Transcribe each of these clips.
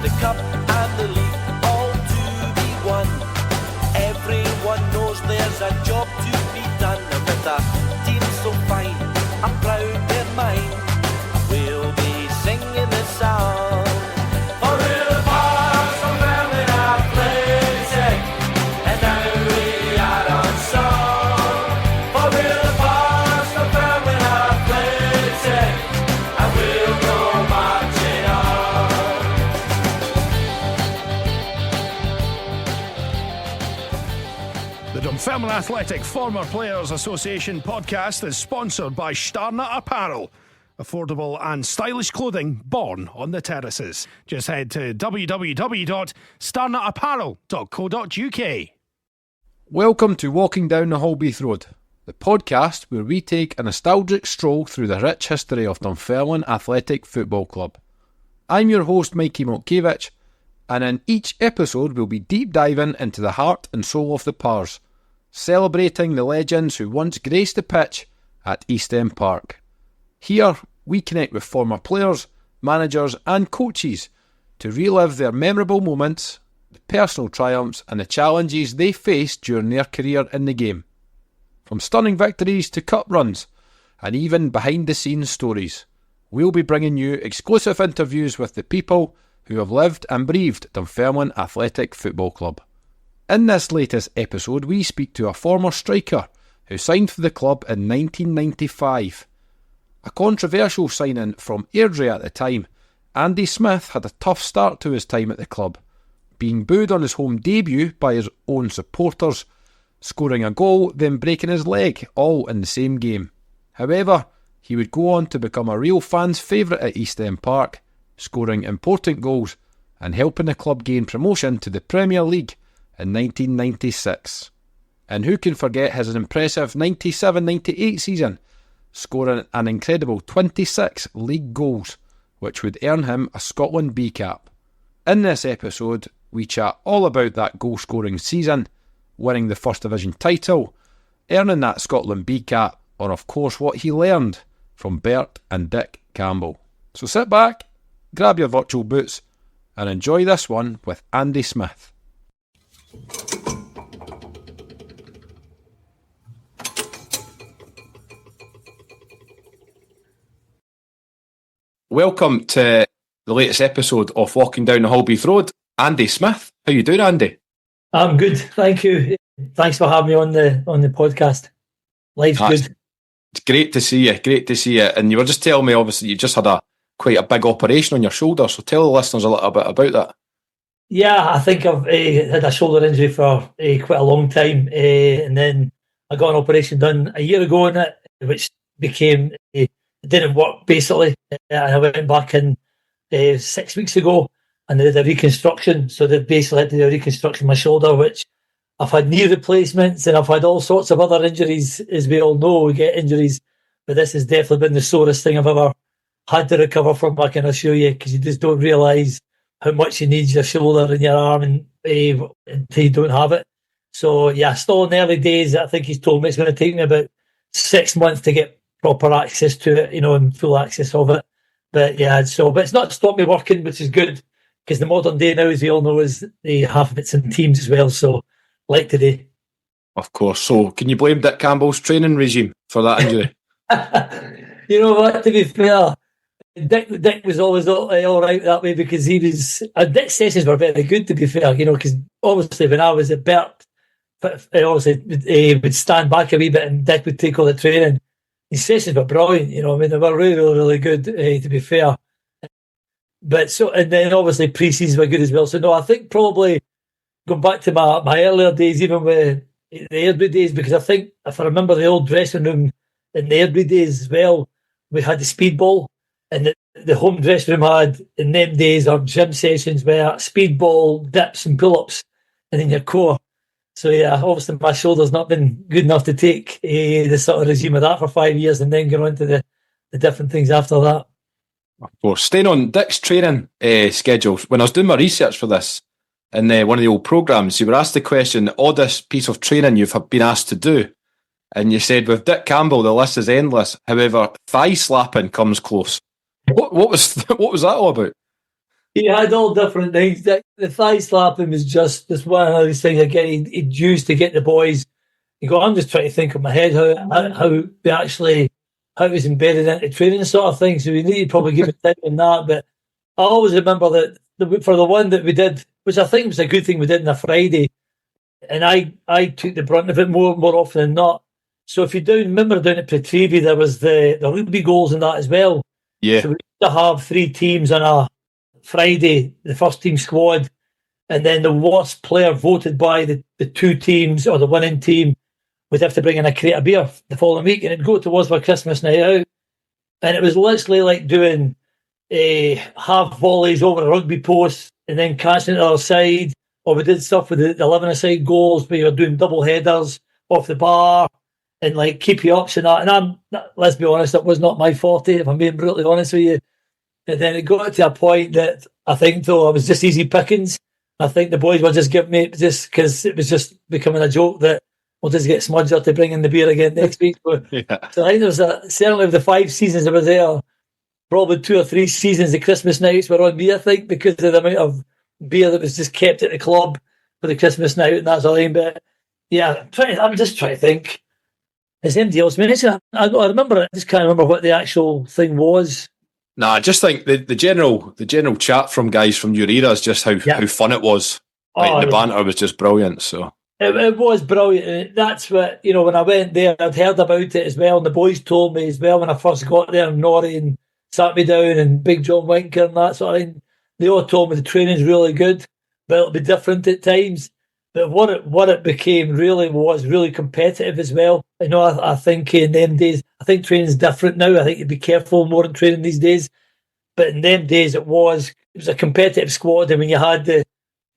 the cup and the league all to be won. Everyone knows there's a job to be done, and with a team so fine, I'm proud they're mine. We'll be singing this song. For we're part of family athletic, and now we are on song. For we're part of family athletic, and we'll go marching on. The Dunfermline Athletic Former Players Association podcast is sponsored by Starnut Apparel. Affordable and stylish clothing born on the terraces. Just head to www.starnutapparel.co.uk. Welcome to Walking Down the Holbeath Road, the podcast where we take a nostalgic stroll through the rich history of Dunfermline Athletic Football Club. I'm your host Mikey Milkiewicz, and in each episode we'll be deep diving into the heart and soul of the Pars, celebrating the legends who once graced the pitch at East End Park. Here we connect with former players, managers and coaches to relive their memorable moments, the personal triumphs and the challenges they faced during their career in the game. From stunning victories to cup runs and even behind the scenes stories, we'll be bringing you exclusive interviews with the people who have lived and breathed Dunfermline Athletic Football Club. In this latest episode we speak to a former striker who signed for the club in 1995. A controversial signing from Airdrie at the time, Andy Smith had a tough start to his time at the club, being booed on his home debut by his own supporters, scoring a goal then breaking his leg, all in the same game. However, he would go on to become a real fan's favourite at East End Park, scoring important goals and helping the club gain promotion to the Premier League in 1996. And who can forget his impressive 97-98 season, scoring an incredible 26 league goals, which would earn him a Scotland B cap. In this episode, we chat all about that goal-scoring season, winning the First Division title, earning that Scotland B cap, or of course what he learned from Bert and Dick Campbell. So sit back, grab your virtual boots, and enjoy this one with Andy Smith. Welcome to the latest episode of Walking Down the Holbeath Road. Andy Smith, how you doing, Andy? I'm good, thank you. Thanks for having me on the podcast. Life's good. It's great to see you. Great to see you. And you were just telling me, obviously, you just had quite a big operation on your shoulder. So tell the listeners a little bit about that. Yeah, I think I've had a shoulder injury for quite a long time, and then I got an operation done a year ago on it, which became. It didn't work basically. I went back in 6 weeks ago and they did a reconstruction. So they basically had to do a reconstruction of my shoulder, which I've had knee replacements and I've had all sorts of other injuries. As we all know, we get injuries, but this has definitely been the sorest thing I've ever had to recover from, I can assure you, because you just don't realise how much you need your shoulder and your arm until you don't have it. So yeah, still in the early days. I think he's told me it's going to take me about 6 months to get proper access to it, and full access of it. But yeah, but it's not stopped me working, which is good, because the modern day now, as we all know, is half of it's in teams as well. So, like today. Of course. So, can you blame Dick Campbell's training regime for that injury? You know what? To be fair, Dick was always all right that way, because he was. Dick's sessions were very good, to be fair. Because obviously when I was at Bert, obviously he would stand back a wee bit and Dick would take all the training. His sessions were brilliant, they were really, really, really good, to be fair. But and then obviously pre-seasons were good as well. So no, I think probably going back to my earlier days, even with the Airdrie days, because I think if I remember the old dressing room in the Airdrie days as well, we had the speedball, and the home dressing room had in them days our gym sessions were speedball, dips and pull-ups, and then your core. So yeah, obviously my shoulder's not been good enough to take the sort of regime of that for 5 years and then go on to the different things after that. Of course. Staying on Dick's training schedule, when I was doing my research for this in one of the old programmes, you were asked the question, the oddest piece of training you've been asked to do. And you said, with Dick Campbell, the list is endless. However, thigh slapping comes close. What was that all about? he had all different things. The thigh slapping was just one of those things again he'd used to get the boys. You go, I'm just trying to think of my head how we actually how it was embedded into training sort of thing. So we need to probably give it time on that. But I always remember that for the one that we did, which I think was a good thing we did on a Friday, and I took the brunt of it more often than not. So if you remember down at Petrevi, there was the rugby goals and that as well. Yeah. So we used to have 3 teams on a Friday, the first team squad, and then the worst player voted by the 2 teams or the winning team would have to bring in a crate of beer the following week, and it'd go towards my Christmas night out. And it was literally like doing half volleys over a rugby post and then catching it the other side. Or we did stuff with the 11-a-side goals where you were doing double headers off the bar and like keepy ups and that. And let's be honest, that was not my forte, if I'm being brutally honest with you. And then it got to a point that I think, though, I was just easy pickings. I think the boys were just giving me just because it was just becoming a joke that we'll just get Smudger to bring in the beer again next week. Yeah. So I think there was certainly of the 5 seasons I was there, probably 2 or 3 seasons the Christmas nights were on me, I think, because of the amount of beer that was just kept at the club for the Christmas night and that sort of thing. But yeah, I'm just trying to think. Is anybody else mentioned? I remember it, I just can't remember what the actual thing was. Nah, I just think the general chat from guys from your era is just how fun it was. Like, the banter was just brilliant. So it was brilliant. And that's what, when I went there, I'd heard about it as well, and the boys told me as well when I first got there, Norrie and sat me down, and Big John Winker and that sort of thing. They all told me the training's really good, but it'll be different at times. But what it became really was really competitive as well. I think in them days, I think training's different now. I think you'd be careful more in training these days. But in them days, it was a competitive squad. I mean, you had the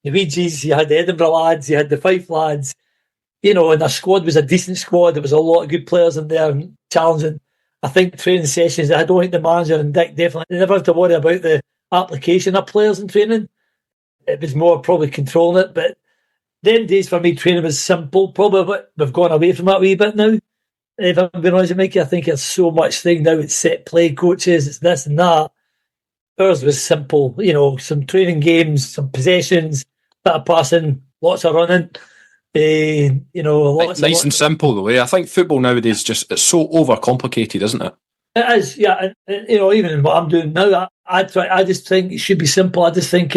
Regis, you had the Edinburgh lads, you had the Fife lads, and our squad was a decent squad. There was a lot of good players in there and challenging. I think training sessions, I don't think the manager and Dick definitely never had to worry about the application of players in training. It was more probably controlling it. But them days for me, training was simple. Probably we've gone away from that a wee bit now. If I'm being honest with Mickey, I think it's so much thing now. It's set play coaches, it's this and that. Ours was simple, some training games, some possessions, bit of passing, lots of running. Nice and simple, the way. I think football nowadays it's so overcomplicated, isn't it? It is, yeah. And, even in what I'm doing now, I just think it should be simple. I just think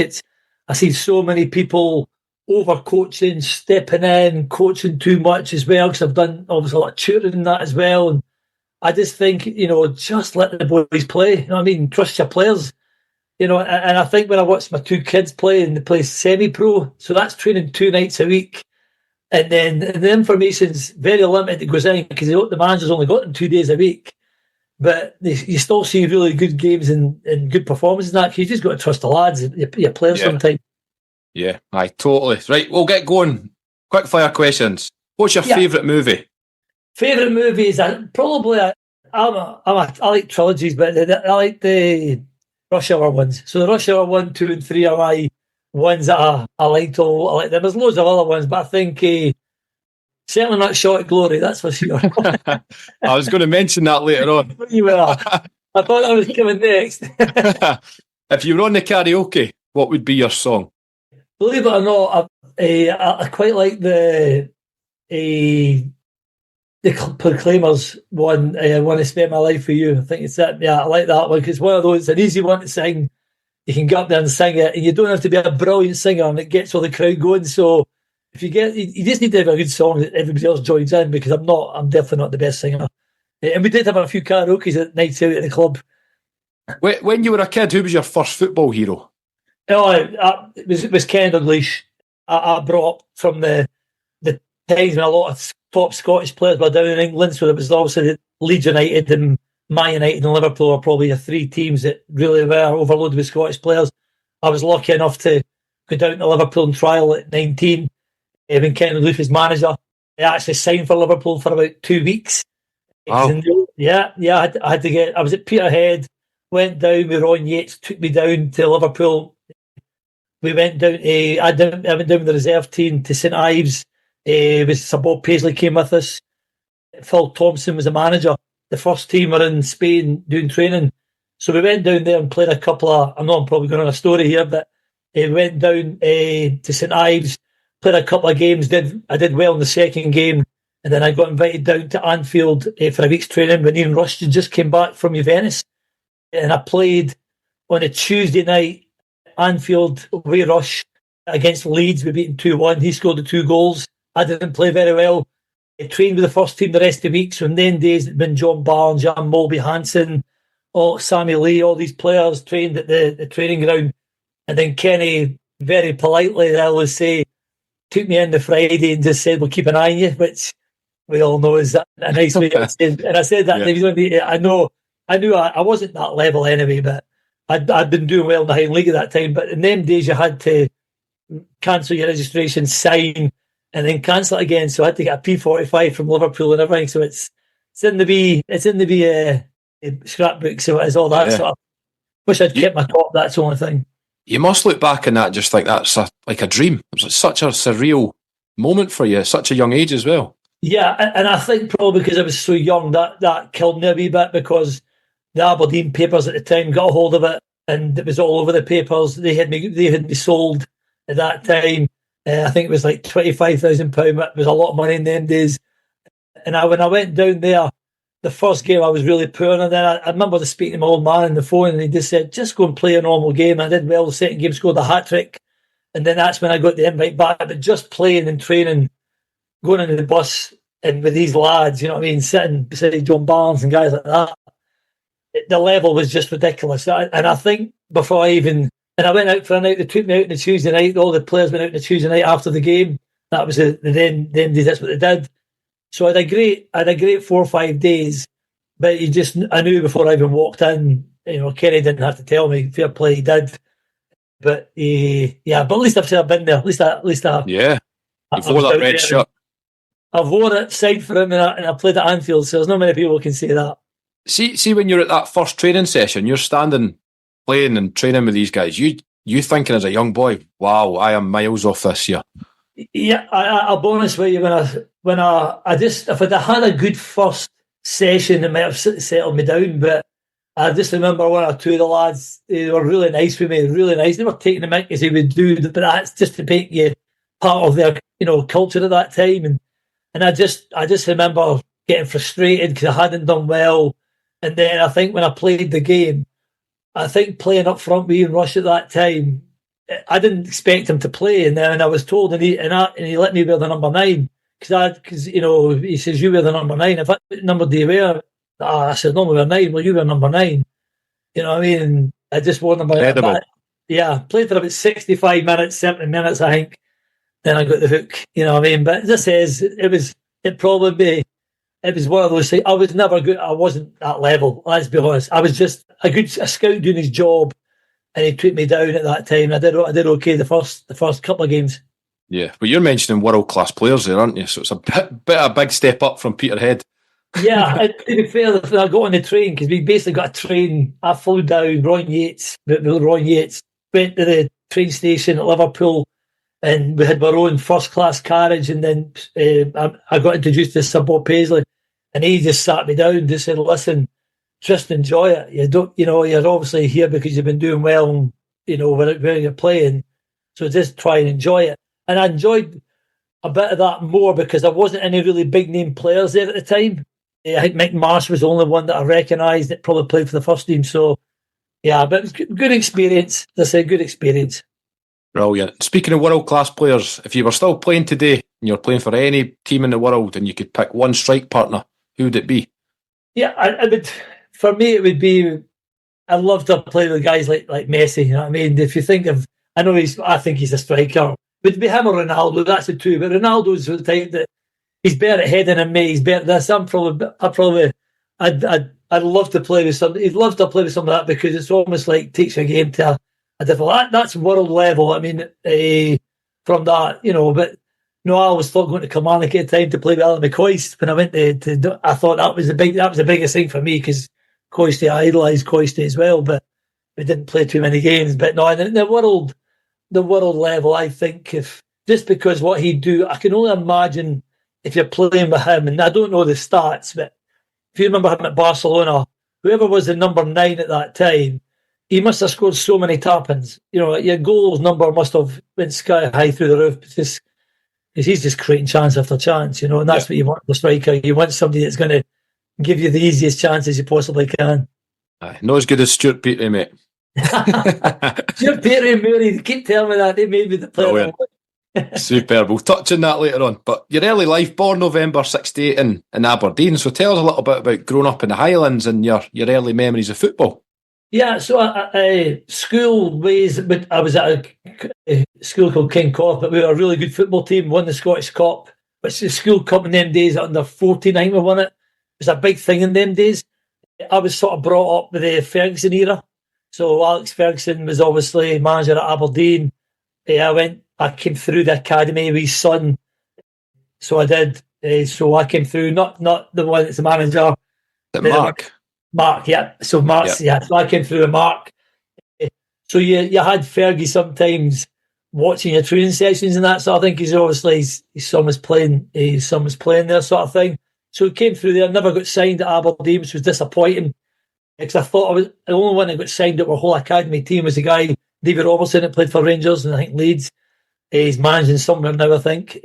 I see so many people over-coaching, stepping in, coaching too much as well, because I've done obviously a lot of tutoring and that as well. And I just think, just let the boys play. You know what I mean? Trust your players. And I think when I watch my 2 kids play, and they play semi-pro, so that's training 2 nights a week. And then the information's very limited that goes in, because the manager's only got them 2 days a week. But you still see really good games and good performances and that. You just got to trust the lads, your players sometimes. Yeah, aye, totally. Right, we'll get going. Quick fire questions. What's your favourite movie? Favourite movie is probably I like trilogies, but I like the Rush Hour ones. So the Rush Hour 1, 2 and 3 are my ones that I liked all. I like them. There's loads of other ones, but I think certainly not Shot at Glory, that's for sure. I was going to mention that later on. You were. I thought I was coming next. If you were on the karaoke, what would be your song? Believe it or not, I quite like the Proclaimers one. I want to spend my life for you. I think it's that. Yeah, I like that one because it's one of those. It's an easy one to sing. You can get up there and sing it, and you don't have to be a brilliant singer, and it gets all the crowd going. So if you just need to have a good song that everybody else joins in, because I'm definitely not the best singer. And we did have a few karaoke's at nights out at the club. When you were a kid, who was your first football hero? It was Ken Dalglish. I brought up from the times when a lot of top Scottish players were down in England, so there was obviously Leeds United and Man United and Liverpool are probably the 3 teams that really were overloaded with Scottish players. I was lucky enough to go down to Liverpool and trial at 19 when Ken Dalglish was manager. I actually signed for Liverpool for about 2 weeks. Wow. I had to get. I was at Peterhead, went down with Ron Yates, took me down to Liverpool. We went down to. I went down with the reserve team to St Ives. Sir Bob Paisley came with us. Phil Thompson was the manager. The first team were in Spain doing training. So we went down there and played a couple of, I know I'm probably going on a story here, but we went down to St Ives, played a couple of games, I did well in the second game, and then I got invited down to Anfield for a week's training when Ian Rushton just came back from Juventus. And I played on a Tuesday night, Anfield away rush against Leeds. We beat him 2-1. He scored the 2 goals. I didn't play very well. I trained with the first team the rest of the week. So in then days, it'd been John Barnes, Jan Molby Hansen, Sammy Lee, all these players trained at the training ground. And then Kenny, very politely, I always say, took me in the Friday and just said, we'll keep an eye on you, which we all know is a nice way of saying. And I said that, I knew I wasn't that level anyway, but I'd been doing well in the Highland League at that time. But in them days, you had to cancel your registration, sign, and then cancel it again. So I had to get a P45 from Liverpool and everything. So it's in the scrapbook. So it's all that sort of. Wish I'd kept my top. That's the only thing. You must look back on that just like that's like a dream. It was such a surreal moment for you at such a young age as well. Yeah, and I think probably because I was so young that killed me a wee bit, because the Aberdeen papers at the time got a hold of it, and it was all over the papers. They had me sold at that time. I think it was like £25,000. It was a lot of money in them days. And when I went down there, the first game I was really poor, and then I remember speaking to my old man on the phone, and he just said, just go and play a normal game. I did well. The second game, scored a hat-trick, and then that's when I got the invite back. But just playing and training, going into the bus and with these lads, you know what I mean, sitting beside John Barnes and guys like that, the level was just ridiculous. And I think before I went out for a night, they took me out on the Tuesday night, all the players went out on the Tuesday night after the game. That was them days, that's what they did. So I had a great 4 or 5 days, but I knew before I even walked in, Kenny didn't have to tell me, fair play, he did. But but at least I've been there. At least yeah. You wore that red shirt. I've worn it side for him, and I played at Anfield, so there's not many people who can say that. See, when you're at that first training session, you're standing, playing and training with these guys. You thinking as a young boy, wow, I am miles off this year. Yeah, I'll be honest with you. If I'd had a good first session, it might have settled me down. But I just remember 1 or 2 of the lads, they were really nice with me, really nice. They were taking the mick as they would do, but that's just to make you part of their, culture at that time. And I just remember getting frustrated because I hadn't done well. And then I think when I played the game, I think playing up front with Ian Rush at that time, I didn't expect him to play, and then I was told, and he let me wear the number 9 because he says, you wear the number 9. If what number do you wear? I said, no, we wear 9. Well, you wear number 9. You know what I mean? And I just wore number 9. Yeah, played for about 65 minutes, 70 minutes, I think. Then I got the hook. You know what I mean? But as I says, it was one of those things. I was never good. I wasn't that level. Let's be honest. I was just a scout doing his job. And he took me down at that time. I did okay the first couple of games. Yeah, but you're mentioning world-class players there, aren't you? So it's a big step up from Peterhead. Yeah, and to be fair, when I got on the train, because we basically got a train, I flew down Roy Yates, went to the train station at Liverpool, and we had our own first-class carriage, and then I got introduced to Sir Bob Paisley, and he just sat me down and just said, listen, just enjoy it. You're obviously here because you've been doing well, where you're playing. So just try and enjoy it. And I enjoyed a bit of that more because there wasn't any really big name players there at the time. I think Mick Marsh was the only one that I recognised that probably played for the first team. So, yeah, but it was good experience. That's a good experience. Brilliant. Speaking of world-class players, if you were still playing today and you're playing for any team in the world and you could pick one strike partner, who would it be? Yeah, I would. For me, it would be. I'd love to play with guys like Messi. You know what I mean? If you think of, I think he's a striker. But it'd be him or Ronaldo. That's the two. But Ronaldo's the type that he's better at heading than me. He's better at this. I'd love to play with somebody. He'd love to play with some of that because it's almost like takes your game to a different. That's world level. I mean, from that, But I always thought going to Kilmarnock at the time to play with Alan McCoist. When I went to I thought that was the biggest thing for me because Coisty, I idolised Coisty as well, but we didn't play too many games. But no, the world level, I think just because what he'd do, I can only imagine if you're playing with him, and I don't know the stats, but if you remember him at Barcelona, whoever was the number 9 at that time, he must have scored so many tap-ins. You know, your goals number must have went sky high through the roof because he's just creating chance after chance, you know, and that's what you want in a striker. You want somebody that's going to give you the easiest chances you possibly can. Not as good as Stuart Petrie, mate. Stuart Petrie and Murray, keep telling me that. They made me the player. Superb. We'll touch on that later on. But your early life, born November 68 in Aberdeen. So tell us a little bit about growing up in the Highlands and your early memories of football. Yeah, so school ways, but I was at a school called King Corth, but we were a really good football team, won the Scottish Cup, which the school cup in them days, under 14, I think we won it. It was a big thing in them days. I was sort of brought up with the Ferguson era. So Alex Ferguson was obviously manager at Aberdeen. I came through the academy with his son. So I did. So I came through, not the one that's the manager. Mark. Mark, yeah. So Mark's, yeah. So I came through with Mark. So you had Fergie sometimes watching your training sessions and that sort of thing, because obviously his son was playing there, sort of thing. So he came through there, never got signed at Aberdeen, which was disappointing, because I thought I was the only one that got signed at our whole academy team was the guy David Robertson that played for Rangers and I think Leeds. He's managing somewhere now, I think.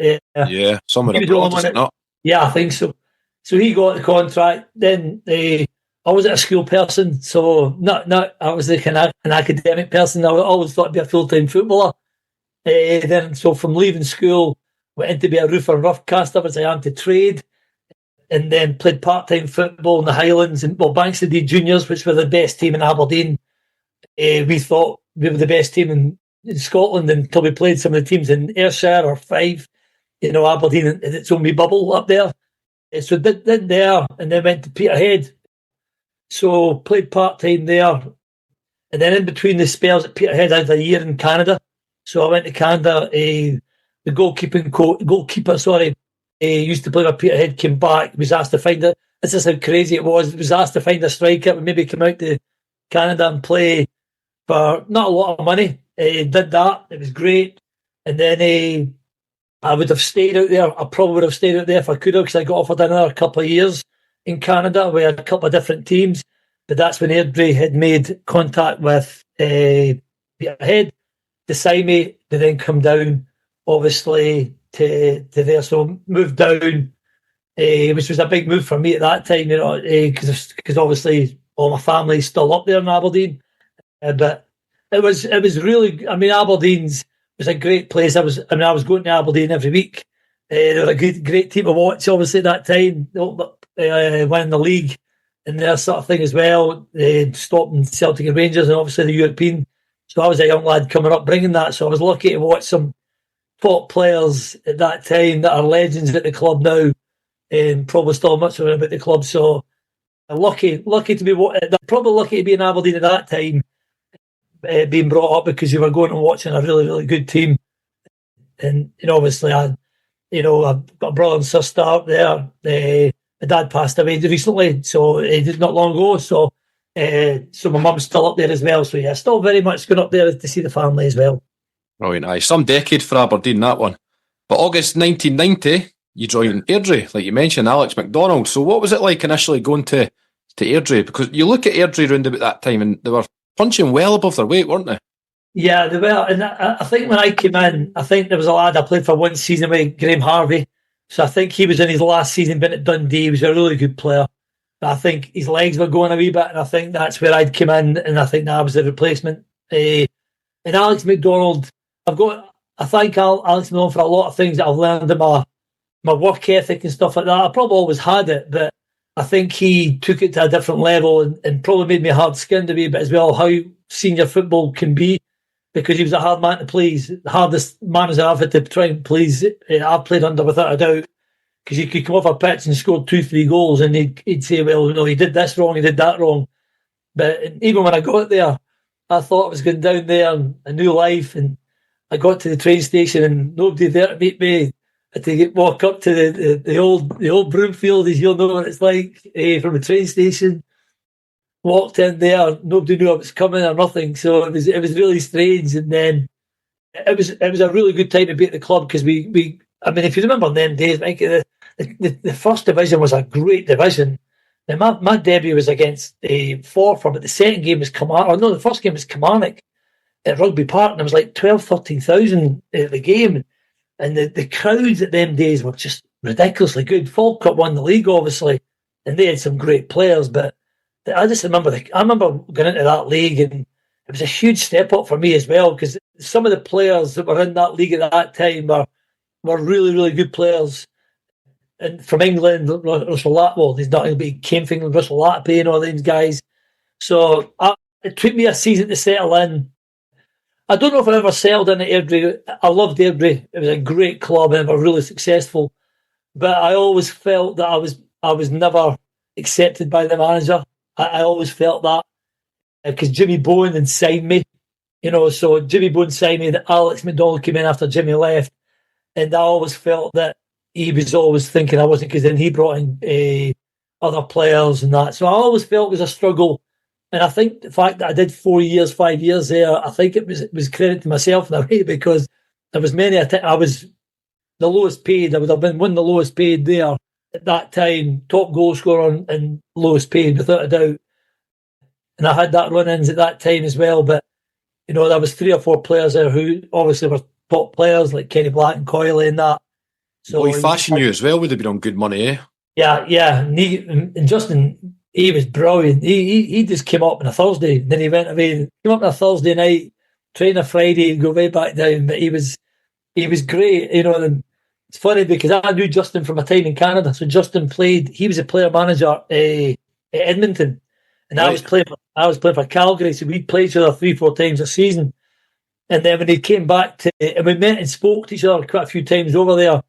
Somewhere abroad, is it not? Yeah, I think so. So he got the contract. Then I wasn't a school person, so not I was like an academic person. I always thought I'd be a full-time footballer. Then so from leaving school, went in to be a roofer and rough caster as I am to trade, and then played part-time football in the Highlands and Bankside Juniors, which were the best team in Aberdeen. We thought we were the best team in Scotland until we played some of the teams in Ayrshire or Fife. You know, Aberdeen in its own wee bubble up there. So did there, and then went to Peterhead. So played part-time there. And then in between the spells at Peterhead, I had a year in Canada. So I went to Canada. The goalkeeper, used to play for Peterhead, came back, was asked to find it. This is how crazy it was. Was asked to find a striker and maybe come out to Canada and play for not a lot of money. Did that. It was great. And then I would have stayed out there. I probably would have stayed out there if I could have, because I got offered another couple of years in Canada. We had a couple of different teams, but that's when Airdrie had made contact with Peterhead to sign me, to then come down, obviously, to there. So moved down, which was a big move for me at that time, you know, because obviously all my family's still up there in Aberdeen. But it was really, I mean, Aberdeen's was a great place. I was going to Aberdeen every week. They were a great team to watch, obviously, at that time. Winning the league and that sort of thing as well. Stopping Celtic and Rangers and obviously the European. So I was a young lad coming up bringing that. So I was lucky to watch some top players at that time that are legends at the club now, and probably still much about the club. So lucky to be probably lucky to be in Aberdeen at that time, being brought up, because you were going and watching a really, really good team. And obviously I've got a brother and sister up there. My dad passed away recently, so he did not long ago. So my mum's still up there as well. So yeah, still very much going up there to see the family as well. Brilliant. Aye, some decade for Aberdeen, that one. But August 1990, you joined Airdrie, like you mentioned, Alex McDonald. So what was it like initially going to Airdrie? Because you look at Airdrie round about that time and they were punching well above their weight, weren't they? Yeah, they were. And I think when I came in, I think there was a lad I played for one season with, Graham Harvey. So I think he was in his last season, been at Dundee. He was a really good player. But I think his legs were going a wee bit, and I think that's where I'd come in, and I think that was the replacement. And Alex McDonald, I thank Alex McDonald for a lot of things that I've learned in my work ethic and stuff like that. I probably always had it, but I think he took it to a different level and probably made me hard-skinned a wee bit as well, how senior football can be, because he was a hard man to please, the hardest manager I've had to try and please. I've played under without a doubt, because he could come off a pitch and score 2-3 goals and he'd say, well, no, he did this wrong, he did that wrong. But even when I got there, I thought I was going down there and a new life, and I got to the train station and nobody there to meet me. I had to walk up to the old Broomfield, as you'll know what it's like, from the train station. Walked in there, nobody knew I was coming or nothing, so it was really strange. And then it was a really good time to be at the club, because we I mean, if you remember them days, Mike, the first division was a great division. And my debut was against Forfar, but the second game was Kilmarnock. Oh, no, the first game was Kilmarnock at Rugby Park, and it was like 13,000 at the game. And the crowds at them days were just ridiculously good. Falkirk won the league, obviously, and they had some great players. But I just remember going into that league, and it was a huge step up for me as well, because some of the players that were in that league at that time were really, really good players. And from England, Russell Latwell, he's not going to be came from England, Russell Latwell and all these guys. So it took me a season to settle in. I don't know if I ever settled in at Airdrie. I loved Airdrie. It was a great club and they were really successful. But I always felt that I was never accepted by the manager. I always felt that because Jimmy Bowen had signed me. So Jimmy Bowen signed me, that Alex McDonald came in after Jimmy left. And I always felt that he was always thinking I wasn't, because then he brought in other players and that. So I always felt it was a struggle. And I think the fact that I did 5 years there, I think it was credit to myself in a way, because there was I was the lowest paid. I would have been one of the lowest paid there at that time, top goal scorer and lowest paid without a doubt. And I had that run-ins at that time as well. But, there was 3 or 4 players there who obviously were top players, like Kenny Black and Coyley and that. So he fashioned you as well, would have been on good money, eh? Yeah. And Justin, he was brilliant. He just came up on a Thursday, then he went away. Came up on a Thursday night, train a Friday, and go way back down. But he was great, And it's funny because I knew Justin from my time in Canada. So Justin played. He was a player manager at Edmonton, and right. I was playing for Calgary. So we played each other 3-4 times a season. And then when he came back and we met and spoke to each other quite a few times over there.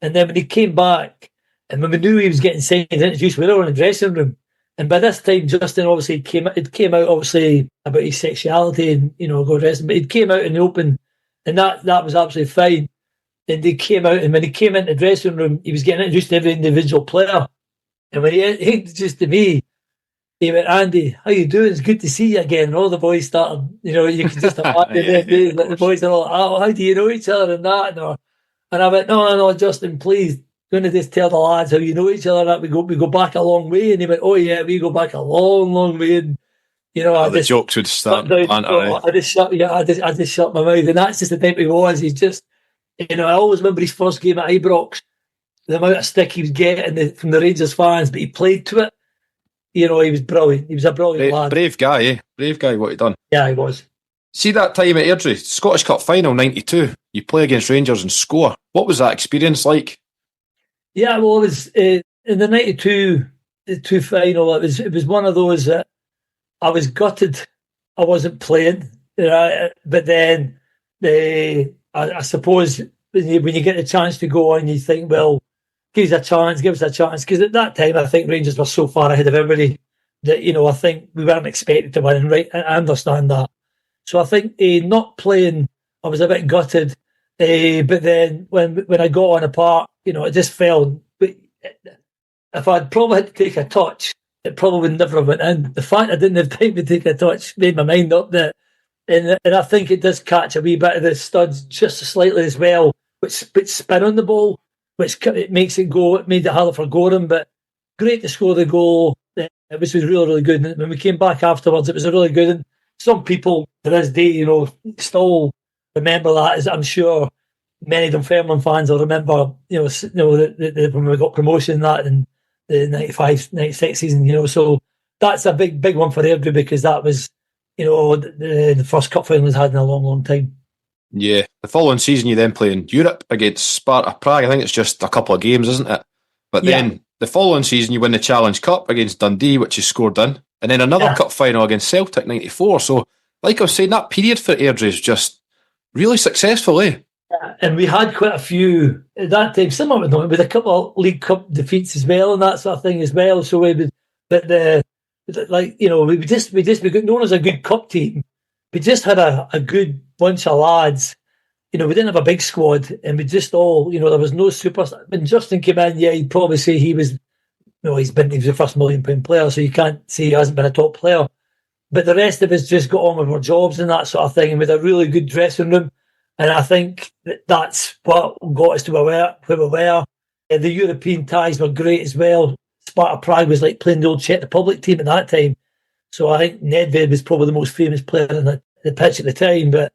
And then when he came back, and when we knew he was getting signed and introduced, we were all in the dressing room. And by this time, Justin obviously came out obviously about his sexuality and, go dressing, but he came out in the open, and that was absolutely fine. And he came out, and when he came into the dressing room, he was getting introduced to every individual player. And when he introduced to me, he went, "Andy, how you doing? It's good to see you again." And all the boys started, you could just imagine the boys are all, "Oh, how do you know each other?" and that. And I went, no, Justin, please, going to just tell the lads how you know each other, that we go back a long way. And he went, "Oh yeah, we go back a long, long way." And the jokes would start. I just shut my mouth, and that's just the type he was. He's just, I always remember his first game at Ibrox, the amount of stick he was getting from the Rangers fans, but he played to it. He was brilliant. He was a brilliant lad. Brave guy, eh? Brave guy, what he done. Yeah, he was. See that time at Airdrie, Scottish Cup final, 92. You play against Rangers and score. What was that experience like? Yeah, well, it was in the 92 final. It was one of those that I was gutted I wasn't playing. But then I suppose when you get the chance to go on, you think, well, give us a chance. Because at that time, I think Rangers were so far ahead of everybody that, I think we weren't expected to win. Right, I understand that. So I think not playing, I was a bit gutted. But then when I got on a part, it just fell. But if I'd probably had to take a touch, it probably would never have went in. The fact I didn't have time to take a touch made my mind up that, and I think it does catch a wee bit of the studs just slightly as well, which spin on the ball, which it makes it go. It made it harder for Gorham, but great to score the goal. It was really, really good. And when we came back afterwards, it was a really good. And some people to this day, still remember that, as I'm sure many of them Fairmont fans will remember, when we got promotion and that in the 95, 96 season, so that's a big one for Airdrie, because that was, the first cup final he's had in a long, long time. Yeah. The following season you then play in Europe against Sparta Prague. I think it's just a couple of games, isn't it? But then the following season you win the Challenge Cup against Dundee, which you scored in, and then another cup final against Celtic 94. So, like I was saying, that period for Airdrie is just really successful, eh? Yeah, and we had quite a few at that time. Some of it with a couple of League Cup defeats as well, and that sort of thing as well. So we got known as a good cup team. We just had a good bunch of lads. We didn't have a big squad, and we just all, there was no superstar. When Justin came in, he'd probably say he was the first £1 million player, so you can't say he hasn't been a top player. But the rest of us just got on with our jobs and that sort of thing, and with a really good dressing room. And I think that's what got us to where we were. The European ties were great as well. Sparta Prague was like playing the old Czech Republic team at that time. So I think Nedved was probably the most famous player on the pitch at the time. But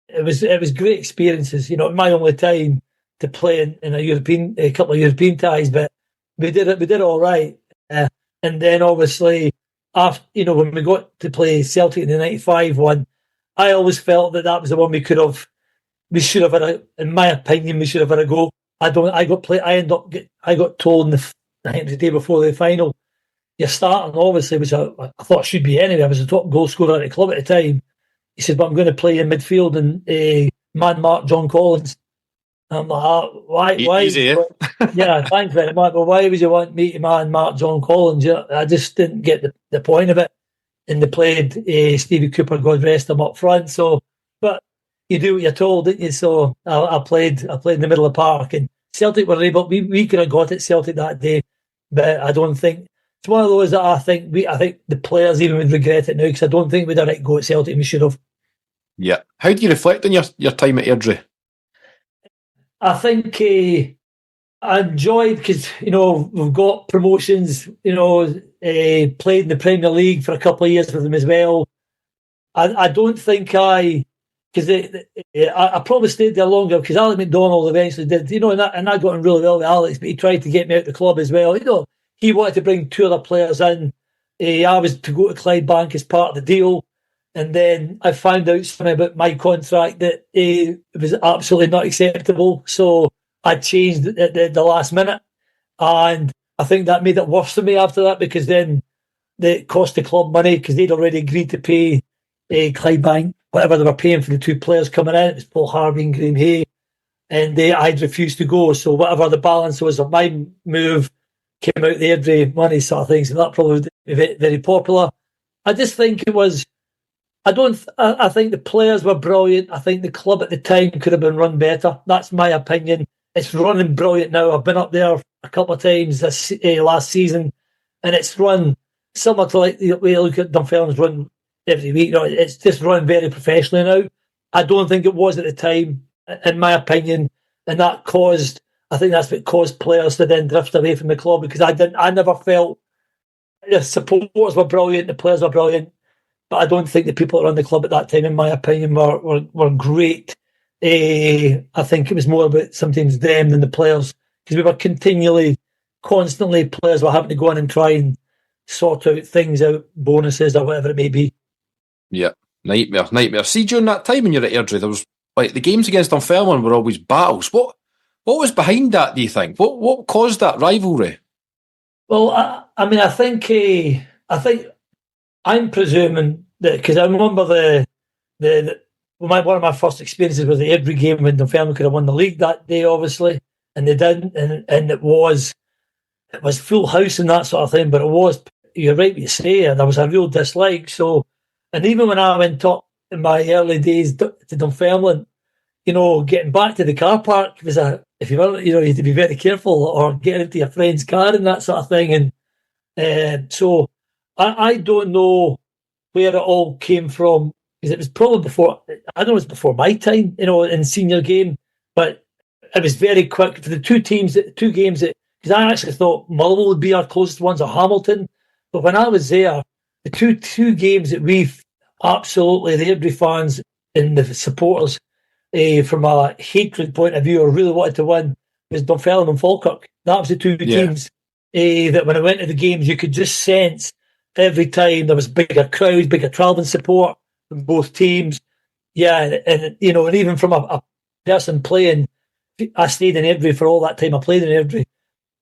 it was great experiences. My only time to play in a couple of European ties, but we did it all right. And then obviously after when we got to play Celtic in the '95 one, I always felt that was the one we should have had in my opinion, we should have had a go. I got told I think the day before the final, you're starting obviously, which I thought should be anyway. I was the top goal scorer at the club at the time. He said, but I'm going to play in midfield and man mark John Collins. And I'm like, why? Easy, Yeah, thanks very much. But why would you want me to man mark John Collins? I just didn't get the point of it. And they played Stevie Cooper, God rest him, up front. So, but you do what you're told, didn't you? So I played in the middle of the park, and Celtic were able. We could have got it Celtic that day, but I don't think it's one of those that I think the players even would regret it now, because I don't think we'd have go at Celtic. We should have. Yeah. How do you reflect on your time at Airdrie? I think I enjoyed, because we've got promotions. Played in the Premier League for a couple of years with them as well. I don't think I probably stayed there longer because Alex McDonald eventually did. And I got on really well with Alex, but he tried to get me out of the club as well. He wanted to bring two other players in. I was to go to Clydebank as part of the deal. And then I found out something about my contract that it was absolutely not acceptable. So I changed at the last minute. And I think that made it worse for me after that, because then it cost the club money, because they'd already agreed to pay Clydebank whatever they were paying for the two players coming in. It was Paul Harvey and Graham Hay. And I'd refused to go. So whatever the balance was of my move came out the Airdrie money sort of things. And that probably was very, very popular. I just think it was... I think the players were brilliant. I think the club at the time could have been run better. That's my opinion. It's running brilliant now. I've been up there a couple of times this last season, and it's run similar to like the way you look at Dunfermline's run every week. It's just run very professionally now. I don't think it was at the time, in my opinion, and I think that's what caused players to then drift away from the club, because I never felt the supporters were brilliant, the players were brilliant. But I don't think the people that run the club at that time, in my opinion, were great. I think it was more about sometimes them than the players, because we were constantly, players were having to go in and try and sort things out, bonuses or whatever it may be. Yeah, nightmare. See, during that time when you're at Airdrie, there was like the games against Dunfermline were always battles. What was behind that, do you think? What caused that rivalry? Well, I think I'm presuming that, because I remember one of my first experiences was the Airdrie game when Dunfermline could have won the league that day, obviously, and they didn't, and it was full house and that sort of thing. But you're right what you say, there was a real dislike. So, and even when I went up in my early days to Dunfermline, getting back to the car park was if you were, you had to be very careful, or getting into your friend's car and that sort of thing, and so. I don't know where it all came from, because it was probably before, I know it was before my time, in senior game, but it was very quick for the two games, because I actually thought Motherwell would be our closest ones, or Hamilton, but when I was there, the two games that we've absolutely, the Airdrie fans and the supporters, from a hatred point of view, or really wanted to win, was Dunfermline and Falkirk. That was the two teams that when I went to the games, you could just sense every time there was bigger crowds, bigger travelling support from both teams. Yeah, and even from a person playing, I stayed in Airdrie for all that time I played in Airdrie.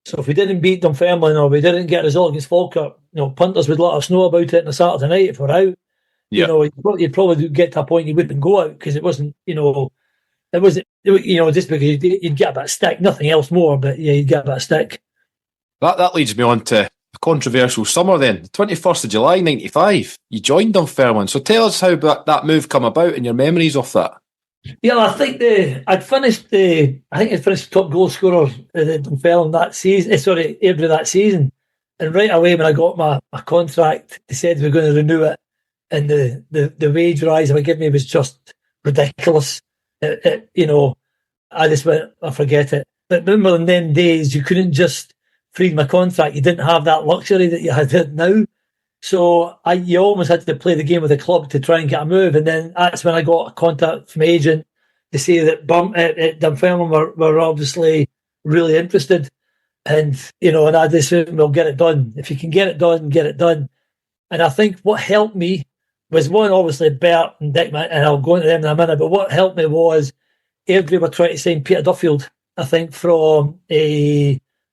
So if we didn't beat Dunfermline, or we didn't get a result against Falkirk, punters would let us know about it on a Saturday night if we're out. Yeah. You'd probably get to a point you wouldn't go out, because it wasn't, just because you'd get a bit of stick, nothing else more, but yeah, you'd get a bit of stick. That leads me on to a controversial summer then. 21st of July 95, you joined Dunfermline. So tell us how that move come about and your memories of that. Yeah, I think I'd finished top goal scorer at Dunfermline that season. Airdrie that season. And right away when I got my contract, they said we were going to renew it, and the wage rise they were giving me was just ridiculous. I just went, I forget it. But remember in them days, you couldn't just freed my contract, you didn't have that luxury that you had now. So you almost had to play the game with the club to try and get a move. And then that's when I got a contact from my agent to say that Dunfermline were obviously really interested. And, and I just said, we'll get it done. If you can get it done, get it done. And I think what helped me was one, obviously, Bert and Dickman, and I'll go into them in a minute, but what helped me was Airdrie were trying to sign Peter Duffield, I think, from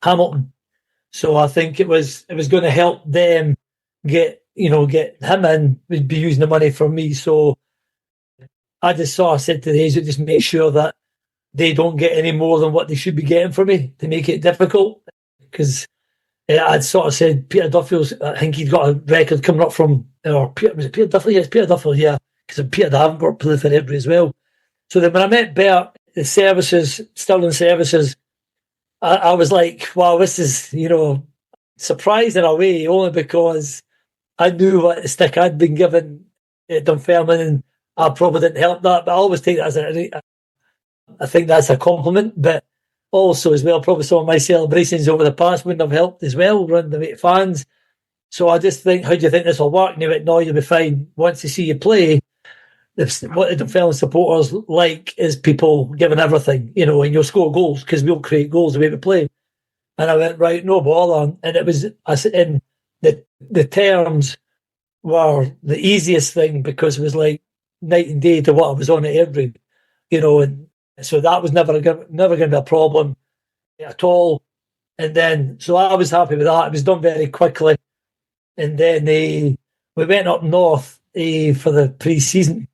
Hamilton. So I think it was going to help them get him in, would be using the money from me. So I just said to the agent, just make sure that they don't get any more than what they should be getting from me to make it difficult. Because I'd sort of said Peter Duffield, I think he'd got a record coming up from, was it Peter Duffield? Yes, Peter Duffield, yeah. Because Peter Davenport played for Airdrie as well. So then when I met Bert, the services, Stirling Services, I was like, wow, this is, surprised in a way, only because I knew what the stick I'd been given at Dunfermline, and I probably didn't help that, but I always take that as I think that's a compliment, but also as well, probably some of my celebrations over the past wouldn't have helped as well, running the weight fans. So I just think, how do you think this will work? And he went, no, you'll be fine. Once they see you play, what the Dunfermline supporters like is people giving everything, and you'll score goals because we'll create goals the way we play. And I went, right, no bother. And it was, in the terms were the easiest thing because it was like night and day to what I was on at Airdrie, and so that was never going to be a problem at all. And then, so I was happy with that. It was done very quickly. And then we went up north for the pre-season.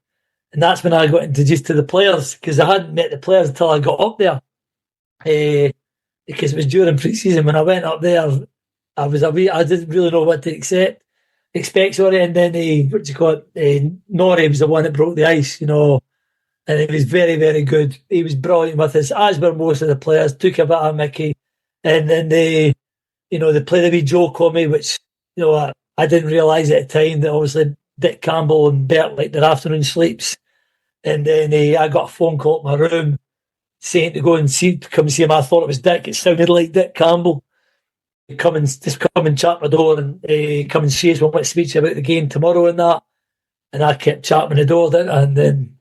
And that's when I got introduced to the players, because I hadn't met the players until I got up there. Because it was during pre-season. When I went up there, I didn't really know what to expect. And then Norrie was the one that broke the ice, and he was very, very good. He was brilliant with us, as were most of the players. Took a bit of Mickey, and then they played a wee joke on me, which I didn't realise at the time that obviously Dick Campbell and Bert like their afternoon sleeps. And then I got a phone call at my room saying to come see him. I thought it was Dick. It sounded like Dick Campbell. Come and chat my door and come and see us. We want to speak to you about the game tomorrow and that. And I kept chatting the door, and then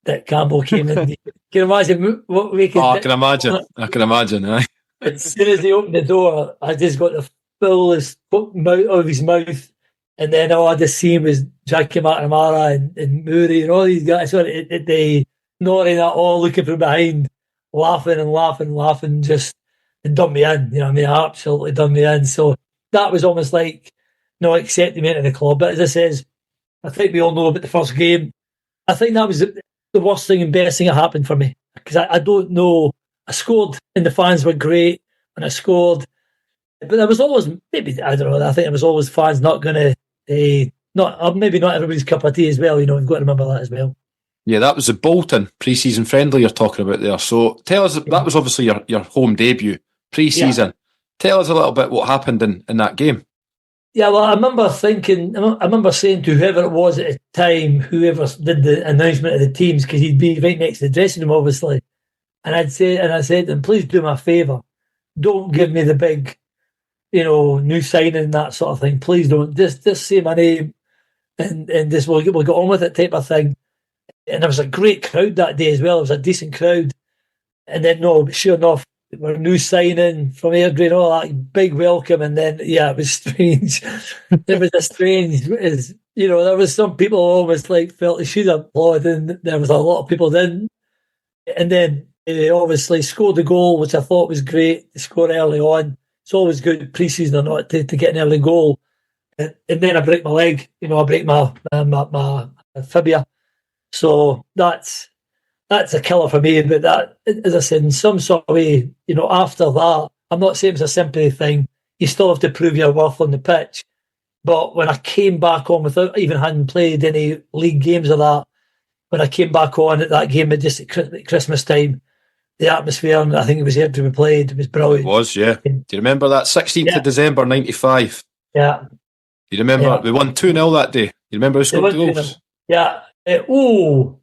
Dick Campbell came in. Can you imagine what we could? Oh, I can imagine. Aye. As soon as he opened the door, I just got the fullest mouth of his mouth, and then all I just seen was Jackie McNamara and Murray and all these guys. So they Norrie and that all looking from behind, laughing, just and done me in. Absolutely done me in. So that was almost like accepting me into the club. But as I says, I think we all know about the first game. I think that was the worst thing and best thing that happened for me, because I don't know. I scored and the fans were great when I scored, but there was always maybe I don't know. I think there was always fans not going to maybe not everybody's cup of tea as well. You've got to remember that as well. Yeah, that was the Bolton pre-season friendly you're talking about there. So tell us, that was obviously your home debut pre-season. Yeah. Tell us a little bit what happened in that game. Yeah, well, I remember saying to whoever it was at the time, whoever did the announcement of the teams, because he'd be right next to the dressing room, obviously. And I said to him, please do me a favour. Don't give me the big, new signing and that sort of thing. Please don't. Just say my name and just we'll get on with it type of thing. And there was a great crowd that day as well. It was a decent crowd. And then, sure enough, we're a new signing from Airdrie and all that, big welcome. And then, it was strange. It was a strange, there was some people almost like felt they should have applauded, and there was a lot of people didn't. And then obviously scored the goal, which I thought was great to score early on. It's always good, pre-season or not, to get an early goal. And then I break my leg, I break my fibula. So that's a killer for me. But that, as I said, in some sort of way, after that, I'm not saying it's a sympathy thing. You still have to prove your worth on the pitch. But when I came back on without even having played any league games or that, when I came back on at that game just at Christmas time, the atmosphere, and I think it was Airdrie we played, it was brilliant. It was, yeah. Do you remember that 16th of December 95? Yeah. Do you remember? We won 2-0 that day. You remember who scored the goals? Yeah. Well,